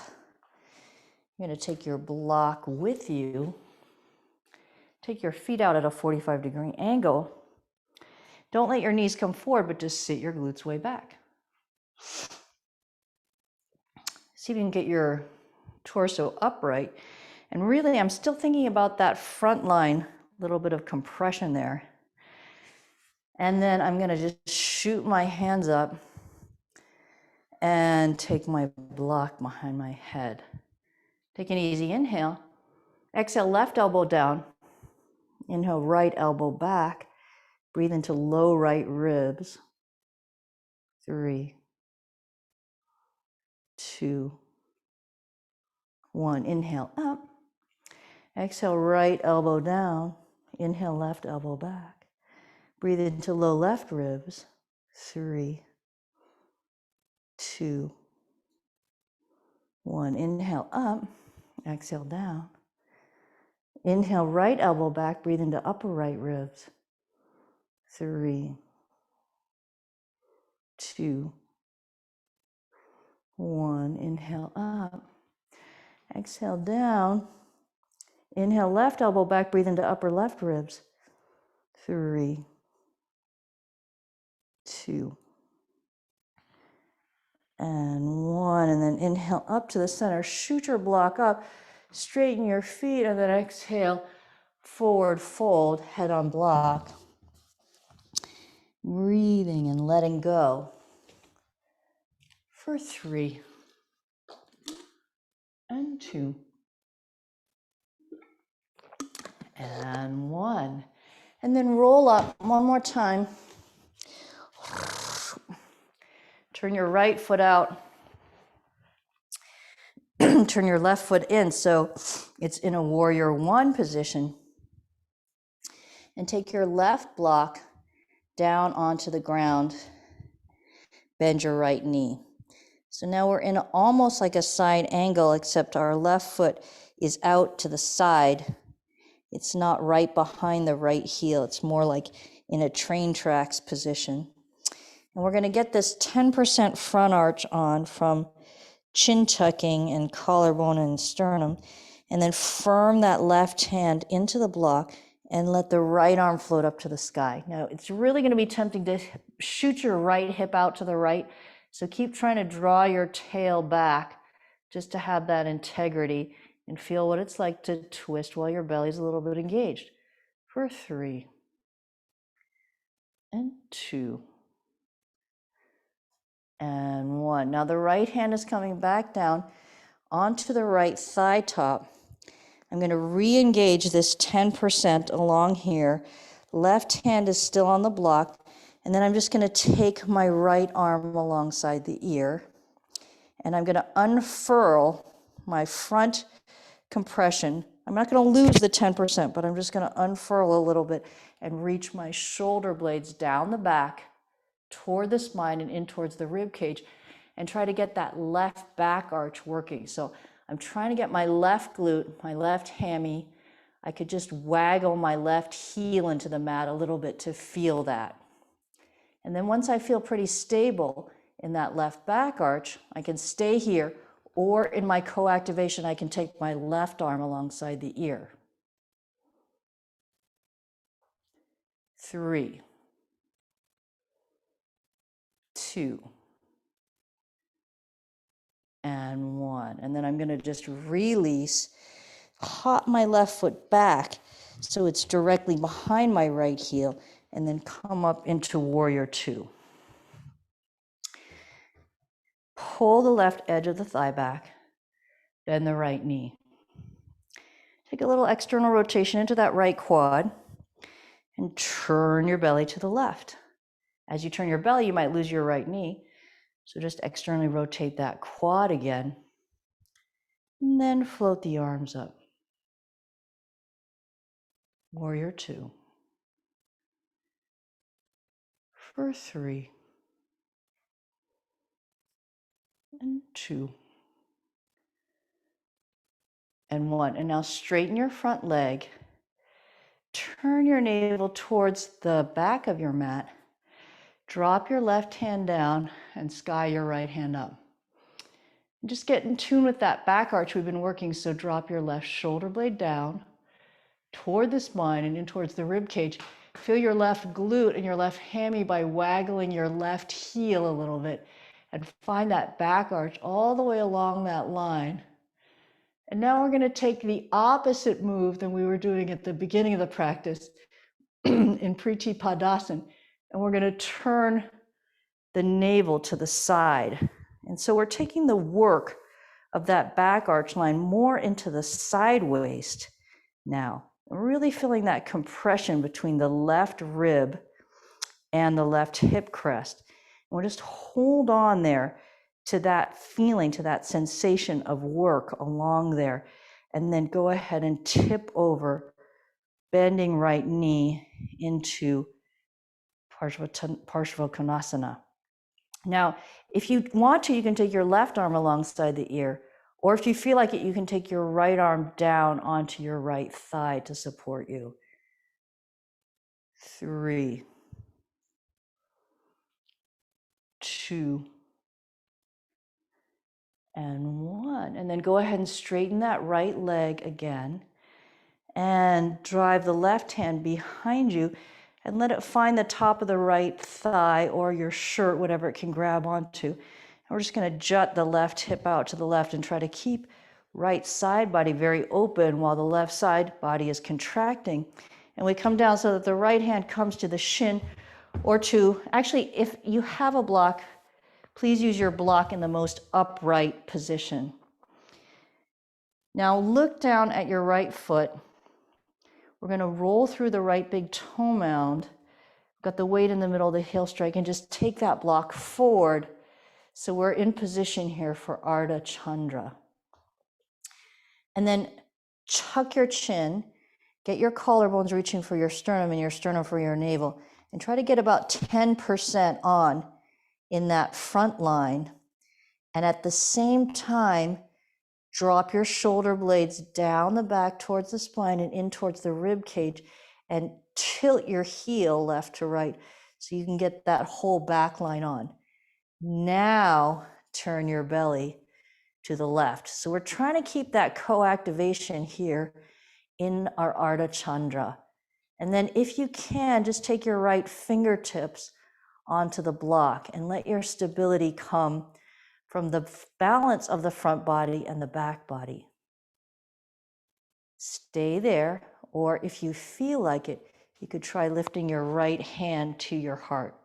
You're going to take your block with you. Take your feet out at a 45-degree angle. Don't let your knees come forward, but just sit your glutes way back. See if you can get your torso upright. And really, I'm still thinking about that front line, a little bit of compression there. And then I'm going to just shoot my hands up and take my block behind my head. Take an easy inhale. Exhale, left elbow down. Inhale, right elbow back. Breathe into low right ribs. 3, 2, 1. Inhale up. Exhale, right elbow down. Inhale, left elbow back. Breathe into low left ribs. 3, 2, 1. Inhale up. Exhale down. Inhale, right elbow back. Breathe into upper right ribs. 3, 2, 1. Inhale up. Exhale down. Inhale, left elbow back. Breathe into upper left ribs. 3, 2, and 1. And then inhale up to the center. Shoot your block up. Straighten your feet, and then exhale. Forward fold, head on block. Breathing and letting go. For 3 and 2 and 1. And then roll up one more time. Turn your right foot out. Turn your left foot in so it's in a warrior 1 position. And take your left block down onto the ground, bend your right knee. So now we're in almost like a side angle, except our left foot is out to the side. It's not right behind the right heel. It's more like in a train tracks position. And we're going to get this 10% front arch on from chin tucking and collarbone and sternum, and then firm that left hand into the block and let the right arm float up to the sky. Now, it's really going to be tempting to shoot your right hip out to the right, so keep trying to draw your tail back just to have that integrity and feel what it's like to twist while your belly's a little bit engaged. For 3 and 2 and 1. Now the right hand is coming back down onto the right thigh top. I'm going to re-engage this 10% along here. Left hand is still on the block. And then I'm just going to take my right arm alongside the ear. And I'm going to unfurl my front compression. I'm not going to lose the 10%, but I'm just going to unfurl a little bit and reach my shoulder blades down the back toward the spine and in towards the rib cage, and try to get that left back arch working. So I'm trying to get my left glute, my left hammy. I could just waggle my left heel into the mat a little bit to feel that. And then once I feel pretty stable in that left back arch, I can stay here, or in my co-activation, I can take my left arm alongside the ear. 3, 2, and 1. And then I'm going to just release, hop my left foot back so it's directly behind my right heel, and then come up into warrior 2. Pull the left edge of the thigh back, bend the right knee. Take a little external rotation into that right quad and turn your belly to the left. As you turn your belly, you might lose your right knee. So just externally rotate that quad again, and then float the arms up. Warrior 2. For 3 and 2 and 1. And now straighten your front leg. Turn your navel towards the back of your mat. Drop your left hand down and sky your right hand up. And just get in tune with that back arch we've been working. So drop your left shoulder blade down toward the spine and in towards the rib cage. Feel your left glute and your left hammy by waggling your left heel a little bit, and find that back arch all the way along that line. And now we're going to take the opposite move than we were doing at the beginning of the practice in Priti Padasana, and we're going to turn the navel to the side. And so we're taking the work of that back arch line more into the side waist now. We're really feeling that compression between the left rib and the left hip crest. And we'll just hold on there to that feeling, to that sensation of work along there. And then go ahead and tip over, bending right knee into Parsvakonasana. Now, if you want to, you can take your left arm alongside the ear, or if you feel like it, you can take your right arm down onto your right thigh to support you. 3, 2, and 1. And then go ahead and straighten that right leg again and drive the left hand behind you and let it find the top of the right thigh or your shirt, whatever it can grab onto. And we're just going to jut the left hip out to the left and try to keep right side body very open while the left side body is contracting. And we come down so that the right hand comes to the shin, or to, actually, if you have a block, please use your block in the most upright position. Now look down at your right foot. We're going to roll through the right big toe mound. We've got the weight in the middle of the heel strike, and just take that block forward. So we're in position here for Ardha Chandra. And then chuck your chin, get your collarbones reaching for your sternum and your sternum for your navel, and try to get about 10% on in that front line. And at the same time, drop your shoulder blades down the back towards the spine and in towards the rib cage, and tilt your heel left to right so you can get that whole back line on. Now turn your belly to the left. So we're trying to keep that co-activation here in our Ardha Chandra. And then if you can, just take your right fingertips onto the block and let your stability come from the balance of the front body and the back body. Stay there, or if you feel like it, you could try lifting your right hand to your heart.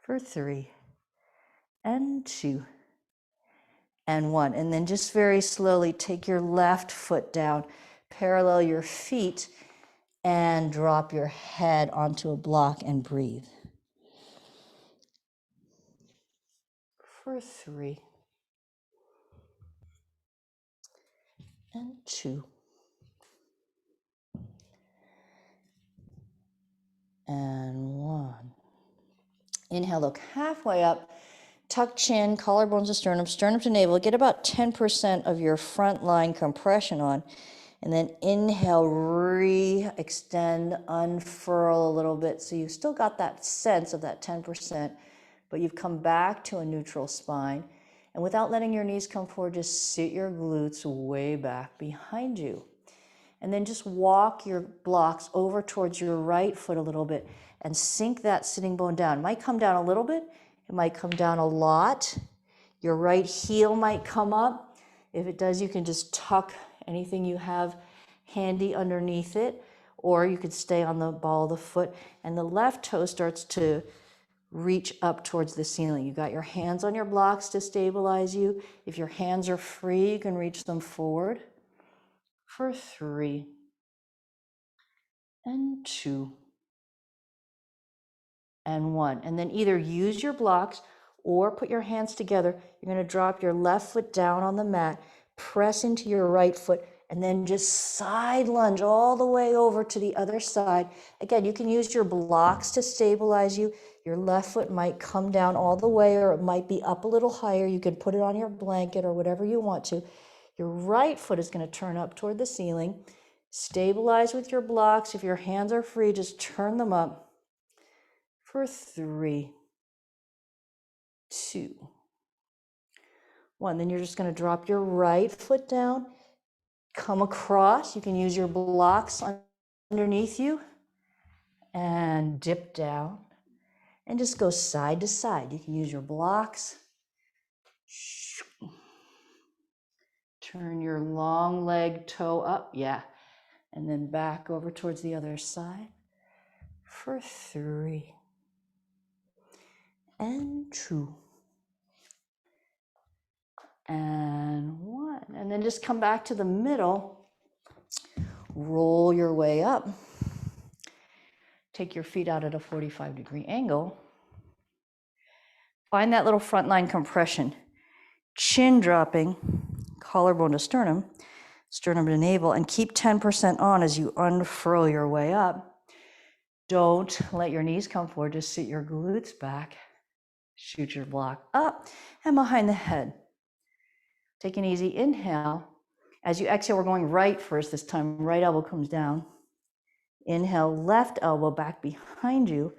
For 3, and 2, and 1. And then just very slowly take your left foot down, parallel your feet, and drop your head onto a block and breathe. For 3, and 2, and 1. Inhale, look halfway up, tuck chin, collarbones to sternum, sternum to navel. Get about 10% of your front line compression on. And then inhale, re-extend, unfurl a little bit. So you've still got that sense of that 10%, but you've come back to a neutral spine. And without letting your knees come forward, just sit your glutes way back behind you. And then just walk your blocks over towards your right foot a little bit and sink that sitting bone down. It might come down a little bit. It might come down a lot. Your right heel might come up. If it does, you can just tuck anything you have handy underneath it, or you could stay on the ball of the foot, and the left toe starts to reach up towards the ceiling. You got your hands on your blocks to stabilize you. If your hands are free, you can reach them forward. For 3, and 2, and 1. And then either use your blocks or put your hands together. You're going to drop your left foot down on the mat, press into your right foot, and then just side lunge all the way over to the other side. Again, you can use your blocks to stabilize you. Your left foot might come down all the way, or it might be up a little higher. You can put it on your blanket or whatever you want to. Your right foot is going to turn up toward the ceiling. Stabilize with your blocks. If your hands are free, just turn them up. For 3, 2, 1. Then you're just going to drop your right foot down, come across. You can use your blocks underneath you and dip down and just go side to side. You can use your blocks. Turn your long leg toe up, yeah, and then back over towards the other side. For 3, and 2, and 1. And then just come back to the middle. Roll your way up. Take your feet out at a 45-degree angle. Find that little front line compression. Chin dropping, collarbone to sternum, sternum to navel, and keep 10% on as you unfurl your way up. Don't let your knees come forward. Just sit your glutes back. Shoot your block up and behind the head. Take an easy inhale. As you exhale, we're going right first this time. Right elbow comes down. Inhale, left elbow back behind you.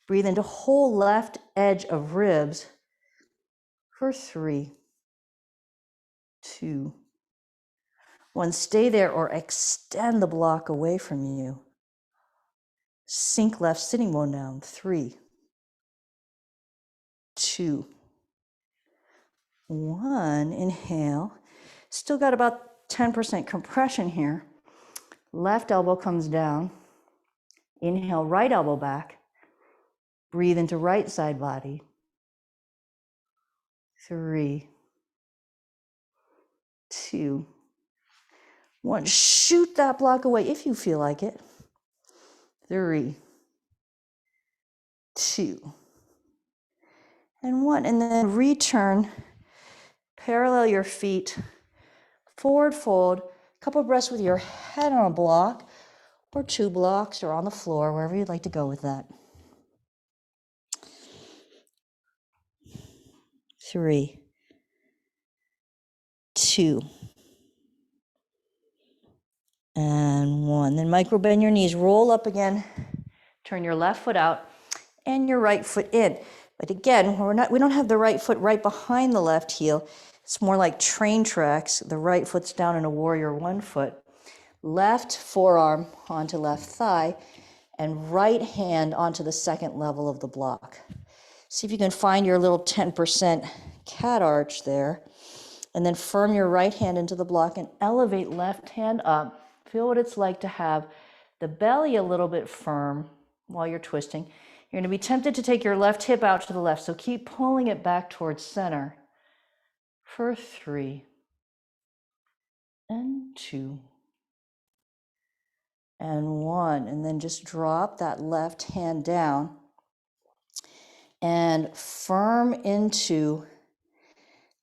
Breathe into whole left edge of ribs. For 3, 2, 1. Stay there or extend the block away from you. Sink left sitting bone down. 3, 2, 1. Inhale. Still got about 10% compression here. Left elbow comes down. Inhale, right elbow back. Breathe into right side body. 3, 2, 1. Shoot that block away if you feel like it. 3, 2, and 1. And then return. Parallel your feet. Forward fold. Couple breaths with your head on a block. or 2 blocks or on the floor, wherever you'd like to go with that. 3, 2, and 1. Then micro bend your knees, roll up again, turn your left foot out and your right foot in. But again, we don't have the right foot right behind the left heel. It's more like train tracks. The right foot's down in a warrior 1 foot. Left forearm onto left thigh, and right hand onto the second level of the block. See if you can find your little 10% cat arch there, and then firm your right hand into the block and elevate left hand up. Feel what it's like to have the belly a little bit firm while you're twisting. You're going to be tempted to take your left hip out to the left, so keep pulling it back towards center for 3 and 2 and 1, and then just drop that left hand down and firm into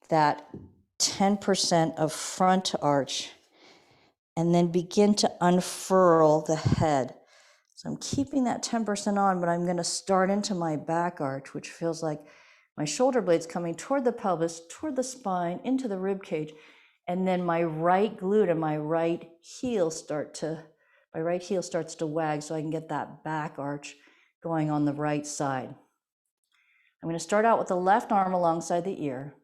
that 10% of front arch, and then begin to unfurl the head. So I'm keeping that 10% on, but I'm going to start into my back arch, which feels like my shoulder blades coming toward the pelvis, toward the spine, into the rib cage, and then my right glute and my right heel starts to wag, so I can get that back arch going on the right side. I'm going to start out with the left arm alongside the ear.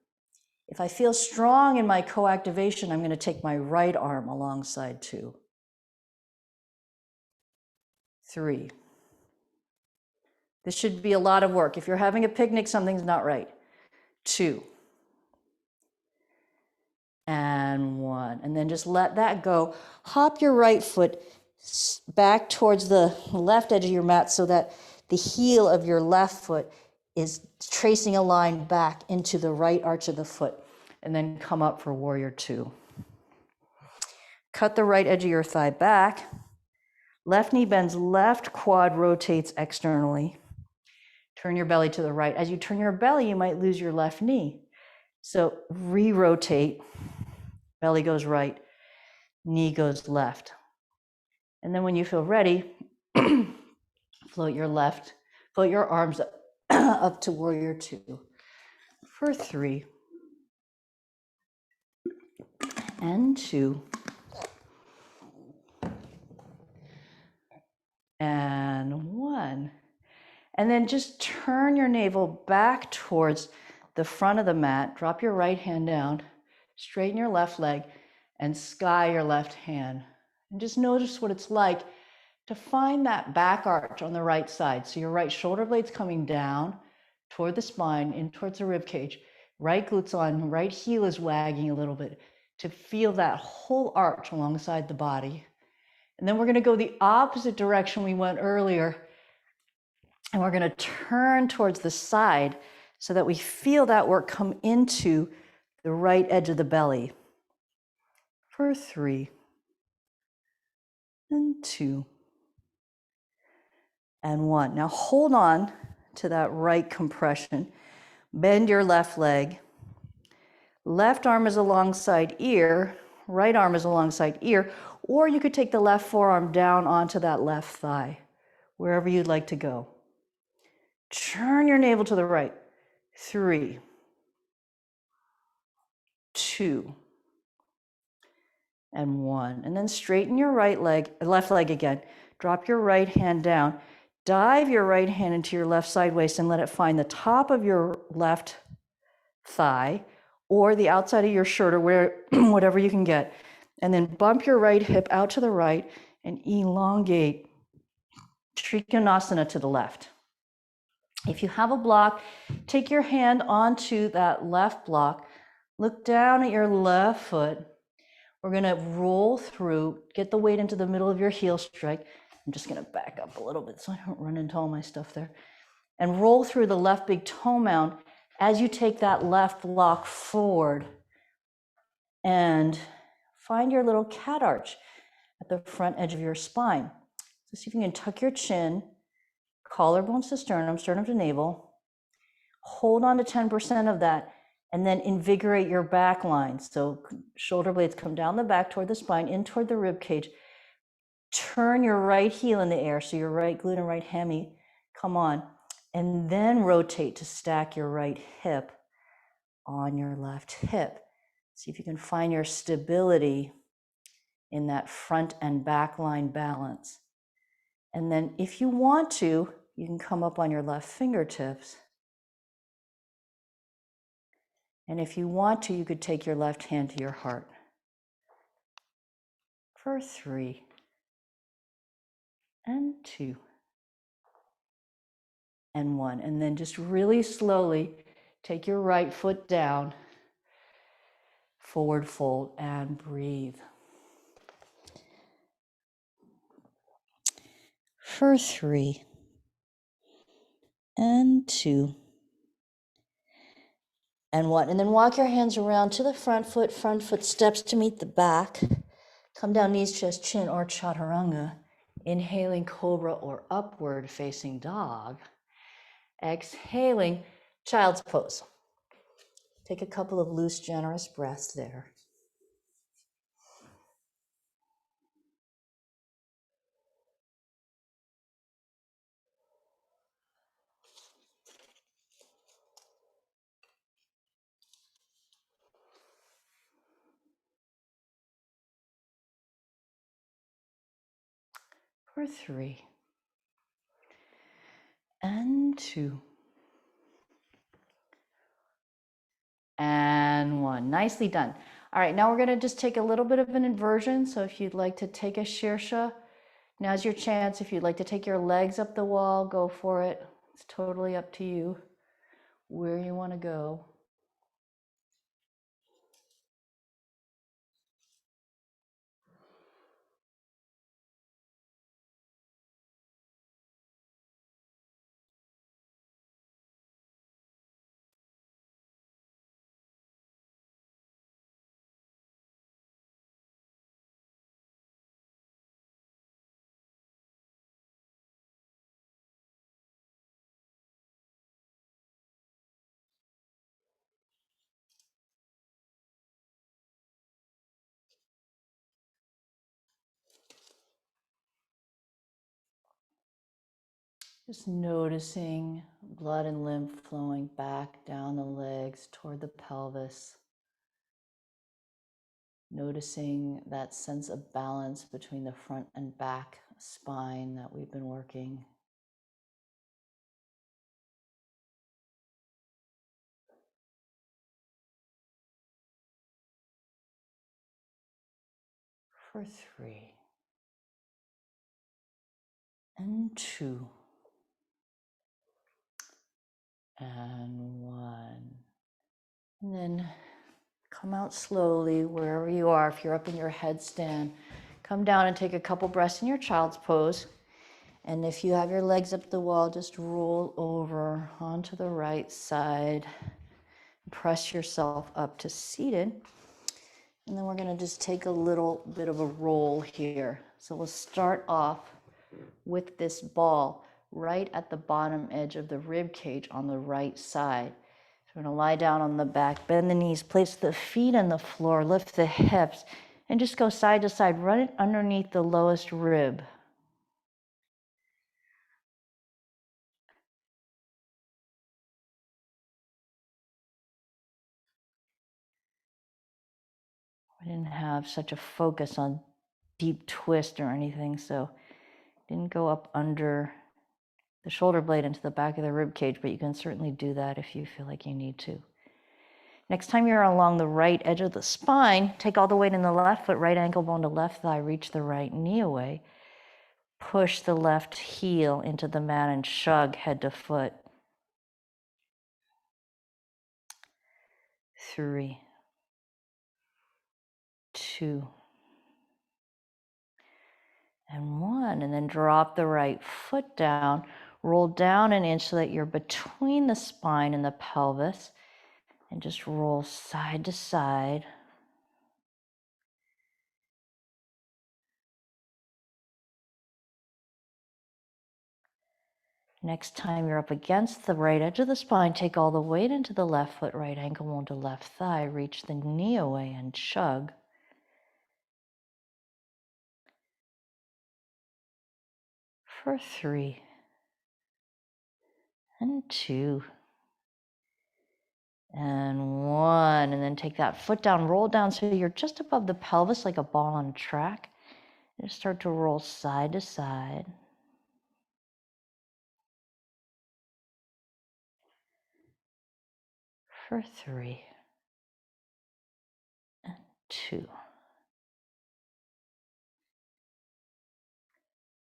If I feel strong in my co-activation, I'm going to take my right arm alongside 2. 3. This should be a lot of work. If you're having a picnic, something's not right. 2 and 1. And then just let that go. Hop your right foot back towards the left edge of your mat so that the heel of your left foot is tracing a line back into the right arch of the foot. And then come up for warrior 2. Cut the right edge of your thigh back. Left knee bends, left quad rotates externally. Turn your belly to the right. As you turn your belly, you might lose your left knee. So re-rotate. Belly goes right, knee goes left. And then when you feel ready, float your arms up to warrior 2 for 3 and 2 and 1. And then just turn your navel back towards the front of the mat. Drop your right hand down, straighten your left leg, and sky your left hand. And just notice what it's like to find that back arch on the right side. So your right shoulder blade's coming down toward the spine, in towards the rib cage. Right glute's on, right heel is wagging a little bit to feel that whole arch alongside the body. And then we're going to go the opposite direction we went earlier. And we're going to turn towards the side so that we feel that work come into the right edge of the belly for 3 and 2 and 1. Now hold on to that right compression. Bend your left leg. Left arm is alongside ear, right arm is alongside ear, or you could take the left forearm down onto that left thigh, wherever you'd like to go. Turn your navel to the right. 3, 2, and 1. And then straighten your left leg again. Drop your right hand down. Dive your right hand into your left side waist and let it find the top of your left thigh or the outside of your shirt, or whatever you can get. And then bump your right hip out to the right and elongate Trikonasana to the left. If you have a block, take your hand onto that left block. Look down at your left foot. We're going to roll through, get the weight into the middle of your heel strike. I'm just going to back up a little bit so I don't run into all my stuff there. And roll through the left big toe mound as you take that left block forward. And find your little cat arch at the front edge of your spine. So see if you can tuck your chin, collarbones to sternum, sternum to navel. Hold on to 10% of that, and then invigorate your back line. So shoulder blades come down the back toward the spine, in toward the rib cage. turn your right heel in the air, so your right glute and right hammy come on, and then rotate to stack your right hip on your left hip. See if you can find your stability in that front and back line balance. And then if you want to, you can come up on your left fingertips. And if you want to, you could take your left hand to your heart. For 3 and 2 and 1. And then just really slowly take your right foot down, forward fold, and breathe. For 3 and 2 and 1. And then walk your hands around to the front foot steps to meet the back. Come down, knees, chest, chin, or chaturanga. Inhaling cobra or upward facing dog. Exhaling child's pose. Take a couple of loose, generous breaths there. For 3 and 2 and 1. Nicely done. All right, now we're going to just take a little bit of an inversion. So if you'd like to take a shirsha, now's your chance. If you'd like to take your legs up the wall, go for it. It's totally up to you where you want to go. Just noticing blood and lymph flowing back down the legs toward the pelvis. Noticing that sense of balance between the front and back spine that we've been working. For 3 and 2 and 1. And then come out slowly wherever you are. If you're up in your headstand, come down and take a couple breaths in your child's pose. And if you have your legs up the wall, just roll over onto the right side. Press yourself up to seated. And then we're going to just take a little bit of a roll here. So we'll start off with this ball right at the bottom edge of the rib cage on the right side. So we're going to lie down on the back, bend the knees, place the feet on the floor, lift the hips, and just go side to side. Run it underneath the lowest rib. I didn't have such a focus on deep twist or anything, so didn't go up under the shoulder blade into the back of the rib cage, but you can certainly do that if you feel like you need to. Next time you're along the right edge of the spine, take all the weight in the left foot, right ankle bone to left thigh, reach the right knee away. Push the left heel into the mat and shug head to foot. 3, 2, and 1. And then drop the right foot down. Roll down an inch so that you're between the spine and the pelvis. And just roll side to side. Next time you're up against the right edge of the spine, take all the weight into the left foot, right ankle bone to left thigh, reach the knee away and chug. for 3 and 2 and 1. And then take that foot down, roll down so you're just above the pelvis like a ball on a track. And start to roll side to side. For 3 and 2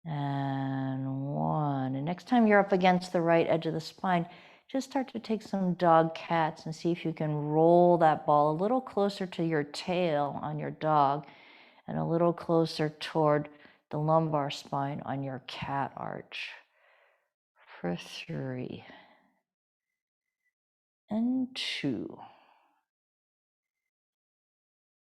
and 1. And next time you're up against the right edge of the spine, just start to take some dog cats and see if you can roll that ball a little closer to your tail on your dog and a little closer toward the lumbar spine on your cat arch. For 3 and 2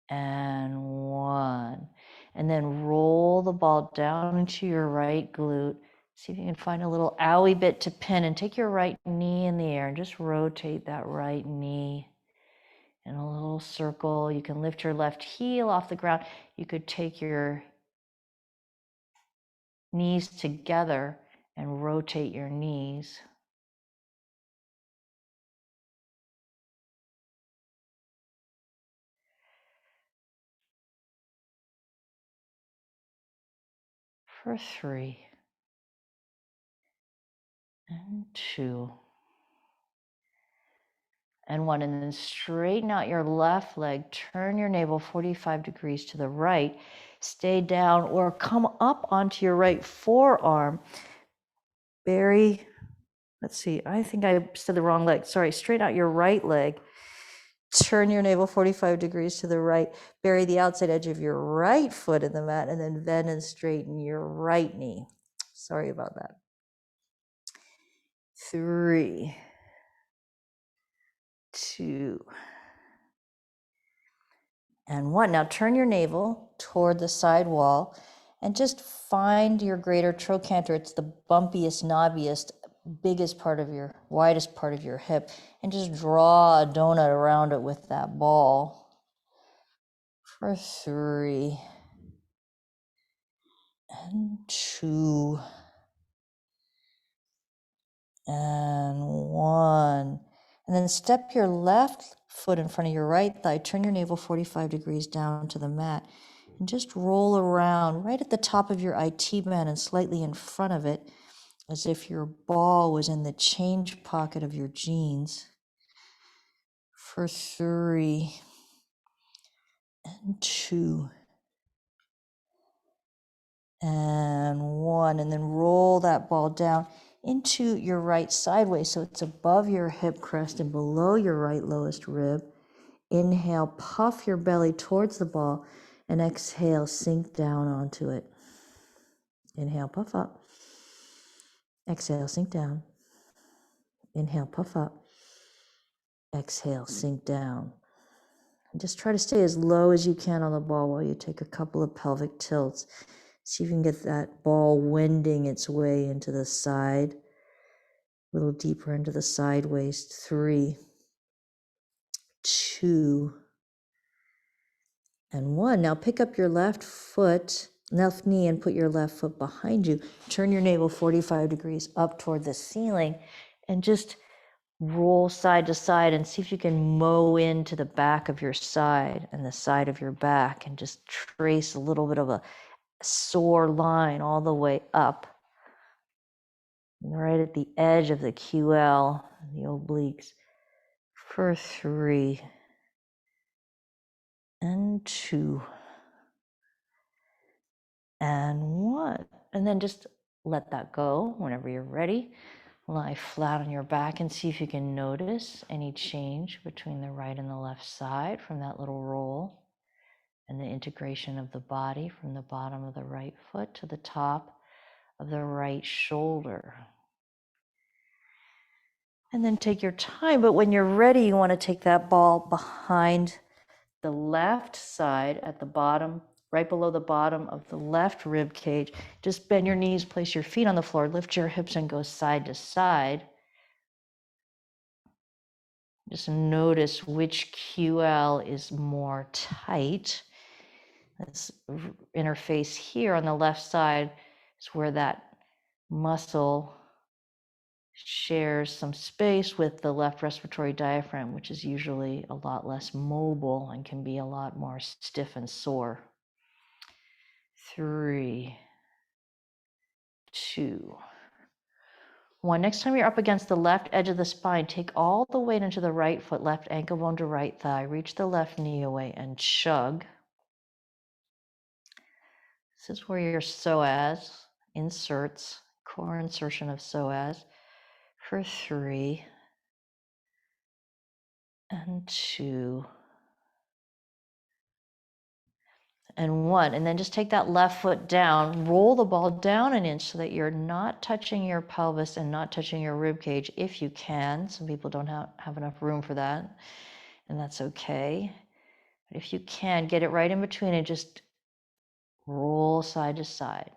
and 1. And then roll the ball down into your right glute. See if you can find a little owie bit to pin and take your right knee in the air and just rotate that right knee in a little circle. You can lift your left heel off the ground. You could take your knees together and rotate your knees. For 3 and 2 and 1. And then straighten out your left leg, turn your navel 45 degrees to the right, stay down or come up onto your right forearm. Let's see, I think I said the wrong leg. Sorry, straighten out your right leg, turn your navel 45 degrees to the right, bury the outside edge of your right foot in the mat, and then bend and straighten your right knee. Sorry about that. 3, 2, and 1. Now turn your navel toward the side wall and just find your greater trochanter. It's the bumpiest, knobbiest, biggest part of your, widest part of your hip, and just draw a donut around it with that ball. For 3 and 2 and 1. And then step your left foot in front of your right thigh, turn your navel 45 degrees down to the mat, and just roll around right at the top of your IT band and slightly in front of it, as if your ball was in the change pocket of your jeans. For 3 and 2 and 1. And then roll that ball down into your right sideways so it's above your hip crest and below your right lowest rib. Inhale, puff your belly towards the ball, and exhale, sink down onto it. Inhale, puff up. Exhale, sink down. Inhale, puff up. Exhale, sink down. And just try to stay as low as you can on the ball while you take a couple of pelvic tilts. See if you can get that ball wending its way into the side, a little deeper into the side waist. 3, 2, and 1. Now pick up your left knee and put your left foot behind you. Turn your navel 45 degrees up toward the ceiling and just roll side to side and see if you can mow into the back of your side and the side of your back and just trace a little bit of a sore line all the way up, right at the edge of the QL, the obliques. For 3 and 2 and 1. And then just let that go whenever you're ready. Lie flat on your back and see if you can notice any change between the right and the left side from that little roll, and the integration of the body from the bottom of the right foot to the top of the right shoulder. And then take your time, but when you're ready, you want to take that ball behind the left side at the bottom, right below the bottom of the left rib cage. Just bend your knees, place your feet on the floor, lift your hips and go side to side. Just notice which QL is more tight. This interface here on the left side is where that muscle shares some space with the left respiratory diaphragm, which is usually a lot less mobile and can be a lot more stiff and sore. 3, 2, 1. Next time you're up against the left edge of the spine, take all the weight into the right foot, left ankle bone to right thigh. Reach the left knee away and chug. This is where your psoas inserts, core insertion of psoas for 3 and 2 and 1. And then just take that left foot down, roll the ball down an inch so that you're not touching your pelvis and not touching your rib cage if you can. Some people don't have enough room for that, and that's okay. But if you can, get it right in between and just roll side to side.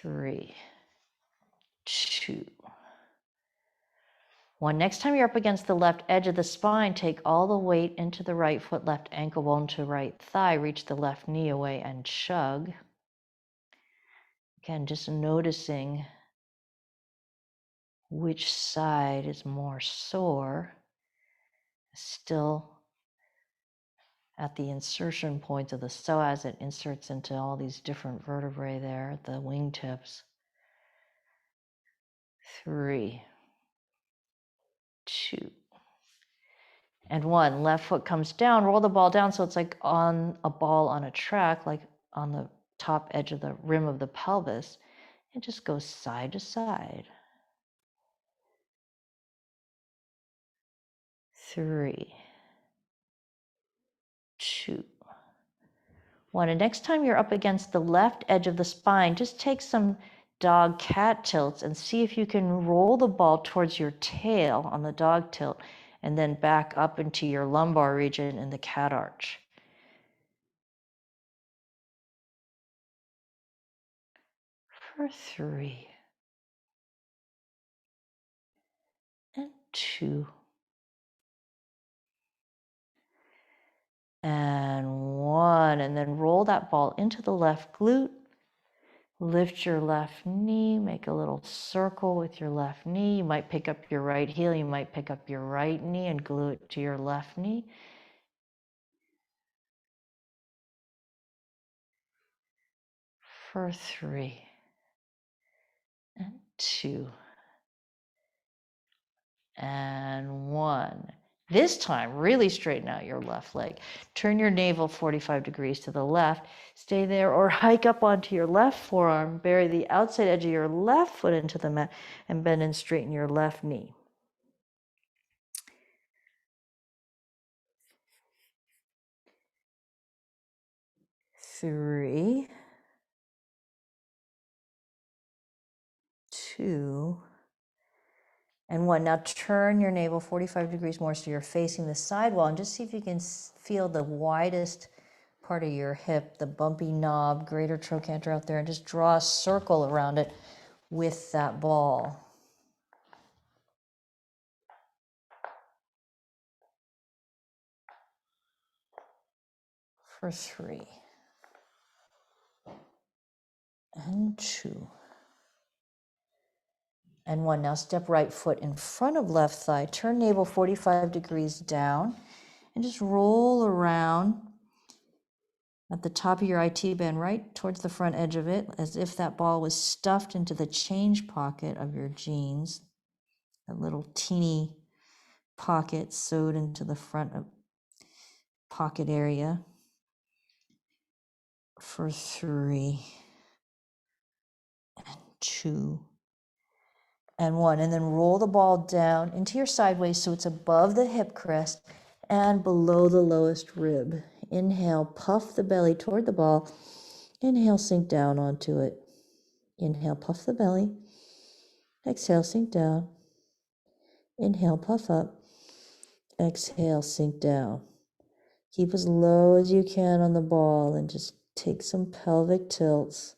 3, 2, 1. Next time you're up against the left edge of the spine, take all the weight into the right foot, left ankle bone to right thigh. Reach the left knee away and chug. Again, just noticing which side is more sore. Still at the insertion point of the psoas, it inserts into all these different vertebrae there at the wingtips. 3, 2, and 1. Left foot comes down, roll the ball down so it's like on a ball on a track, like on the top edge of the rim of the pelvis. It just goes side to side. 3, 2, 1. And next time you're up against the left edge of the spine, just take some dog cat tilts and see if you can roll the ball towards your tail on the dog tilt and then back up into your lumbar region in the cat arch. For 3 and 2 and 1. And then roll that ball into the left glute. Lift your left knee, make a little circle with your left knee. You might pick up your right heel, you might pick up your right knee and glue it to your left knee. For 3 and 2 and 1. This time, really straighten out your left leg. Turn your navel 45 degrees to the left. Stay there or hike up onto your left forearm. Bury the outside edge of your left foot into the mat and bend and straighten your left knee. 3, 2, and 1. Now turn your navel 45 degrees more so you're facing the sidewall and just see if you can feel the widest part of your hip, the bumpy knob, greater trochanter out there, and just draw a circle around it with that ball. For 3 and 2 and 1. Now step right foot in front of left thigh, turn navel 45 degrees down, and just roll around at the top of your IT band right towards the front edge of it, as if that ball was stuffed into the change pocket of your jeans, a little teeny pocket sewed into the front of pocket area. For 3 and 2 and 1. And then roll the ball down into your sideways so it's above the hip crest and below the lowest rib. Inhale, puff the belly toward the ball. Inhale, sink down onto it. Inhale, puff the belly. Exhale, sink down. Inhale, puff up. Exhale, sink down. Keep as low as you can on the ball and just take some pelvic tilts.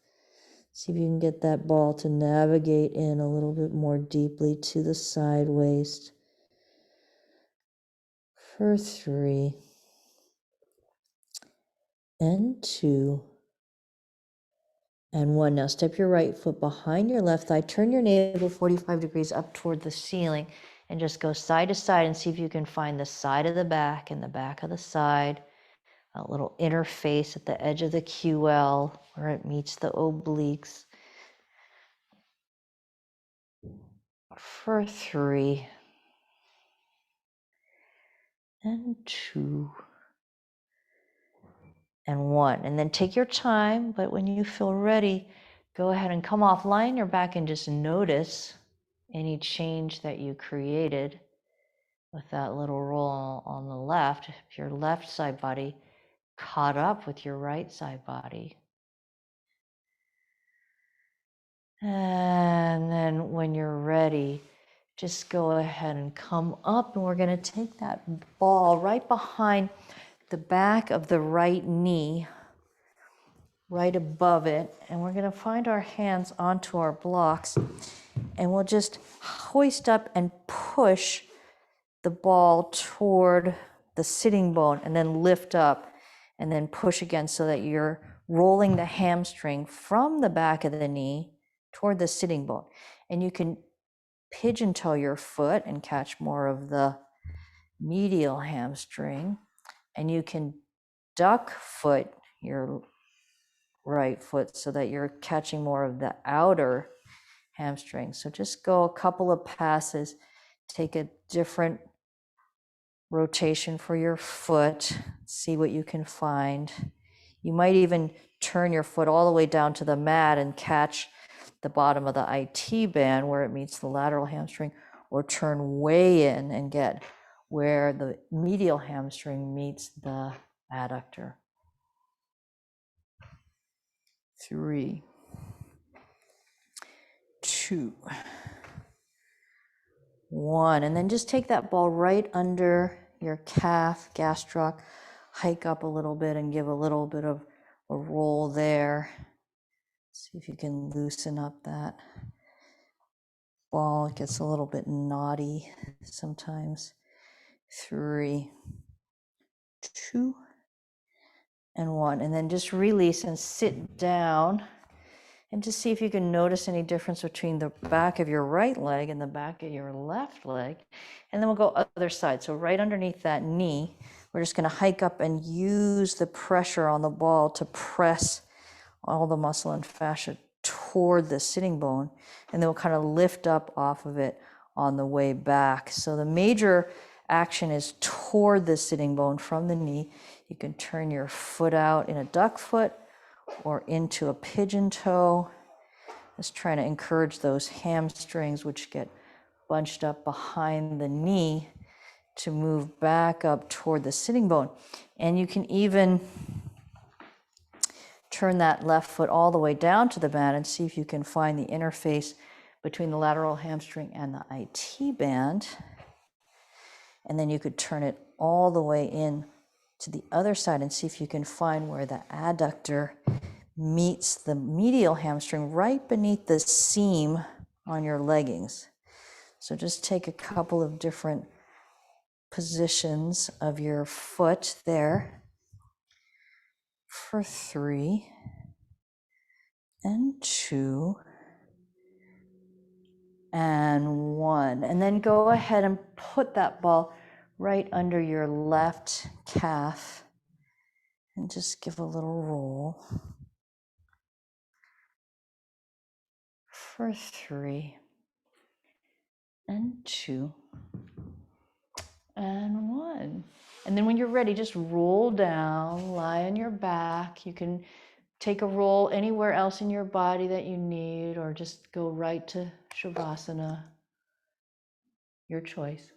See if you can get that ball to navigate in a little bit more deeply to the side waist. For 3 and 2 and 1. Now step your right foot behind your left thigh. Turn your navel 45 degrees up toward the ceiling and just go side to side and see if you can find the side of the back and the back of the side, a little interface at the edge of the QL where it meets the obliques. For 3 and 2 and 1. And then take your time, but when you feel ready, go ahead and come off, lie on your back and just notice any change that you created with that little roll on the left. If your left side body caught up with your right side body. And then when you're ready, just go ahead and come up, and we're going to take that ball right behind the back of the right knee, right above it, and we're going to find our hands onto our blocks, and we'll just hoist up and push the ball toward the sitting bone, and then lift up and then push again so that you're rolling the hamstring from the back of the knee toward the sitting bone. And you can pigeon toe your foot and catch more of the medial hamstring, and you can duck foot your right foot so that you're catching more of the outer hamstring. So just go a couple of passes, take a different rotation for your foot, see what you can find. You might even turn your foot all the way down to the mat and catch the bottom of the IT band where it meets the lateral hamstring, or turn way in and get where the medial hamstring meets the adductor. 3, 2, 1. And then just take that ball right under your calf, gastroc, hike up a little bit and give a little bit of a roll there. See if you can loosen up that ball. It gets a little bit knotty sometimes. 3, 2, and 1. And then just release and sit down, and just see if you can notice any difference between the back of your right leg and the back of your left leg. And then we'll go other side. So right underneath that knee, we're just going to hike up and use the pressure on the ball to press all the muscle and fascia toward the sitting bone. And then we'll kind of lift up off of it on the way back. So the major action is toward the sitting bone from the knee. You can turn your foot out in a duck foot or into a pigeon toe. Just trying to encourage those hamstrings, which get bunched up behind the knee, to move back up toward the sitting bone. And you can even turn that left foot all the way down to the mat and see if you can find the interface between the lateral hamstring and the IT band. And then you could turn it all the way in to the other side and see if you can find where the adductor meets the medial hamstring right beneath the seam on your leggings. So just take a couple of different positions of your foot there for 3 and 2 and 1. And then go ahead and put that ball right under your left calf and just give a little roll for 3 and 2 and 1. And then when you're ready, just roll down, lie on your back. You can take a roll anywhere else in your body that you need, or just go right to Shavasana, your choice.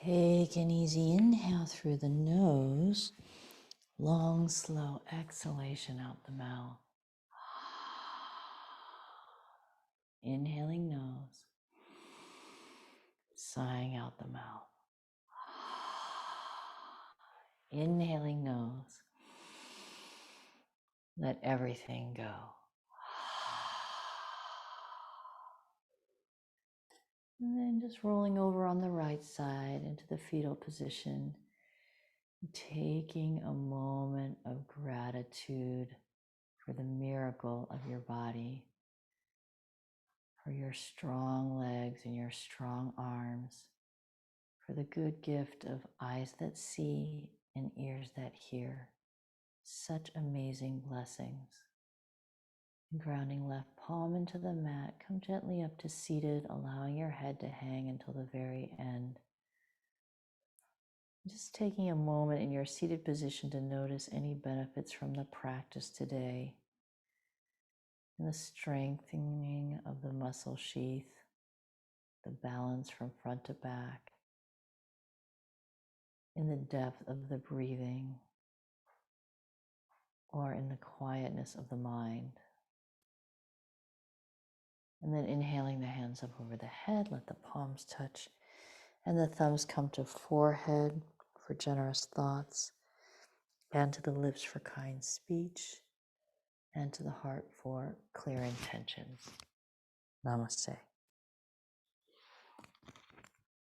Take an easy inhale through the nose. Long, slow exhalation out the mouth. Inhaling nose. Sighing out the mouth. Inhaling nose. Let everything go. And then just rolling over on the right side into the fetal position. Taking a moment of gratitude for the miracle of your body, for your strong legs and your strong arms, for the good gift of eyes that see and ears that hear. Such amazing blessings. Grounding left palm into the mat, come gently up to seated, allowing your head to hang until the very end. Just taking a moment in your seated position to notice any benefits from the practice today, and the strengthening of the muscle sheath, the balance from front to back, in the depth of the breathing, or in the quietness of the mind. And then inhaling the hands up over the head, let the palms touch, and the thumbs come to forehead for generous thoughts, and to the lips for kind speech, and to the heart for clear intentions. Namaste.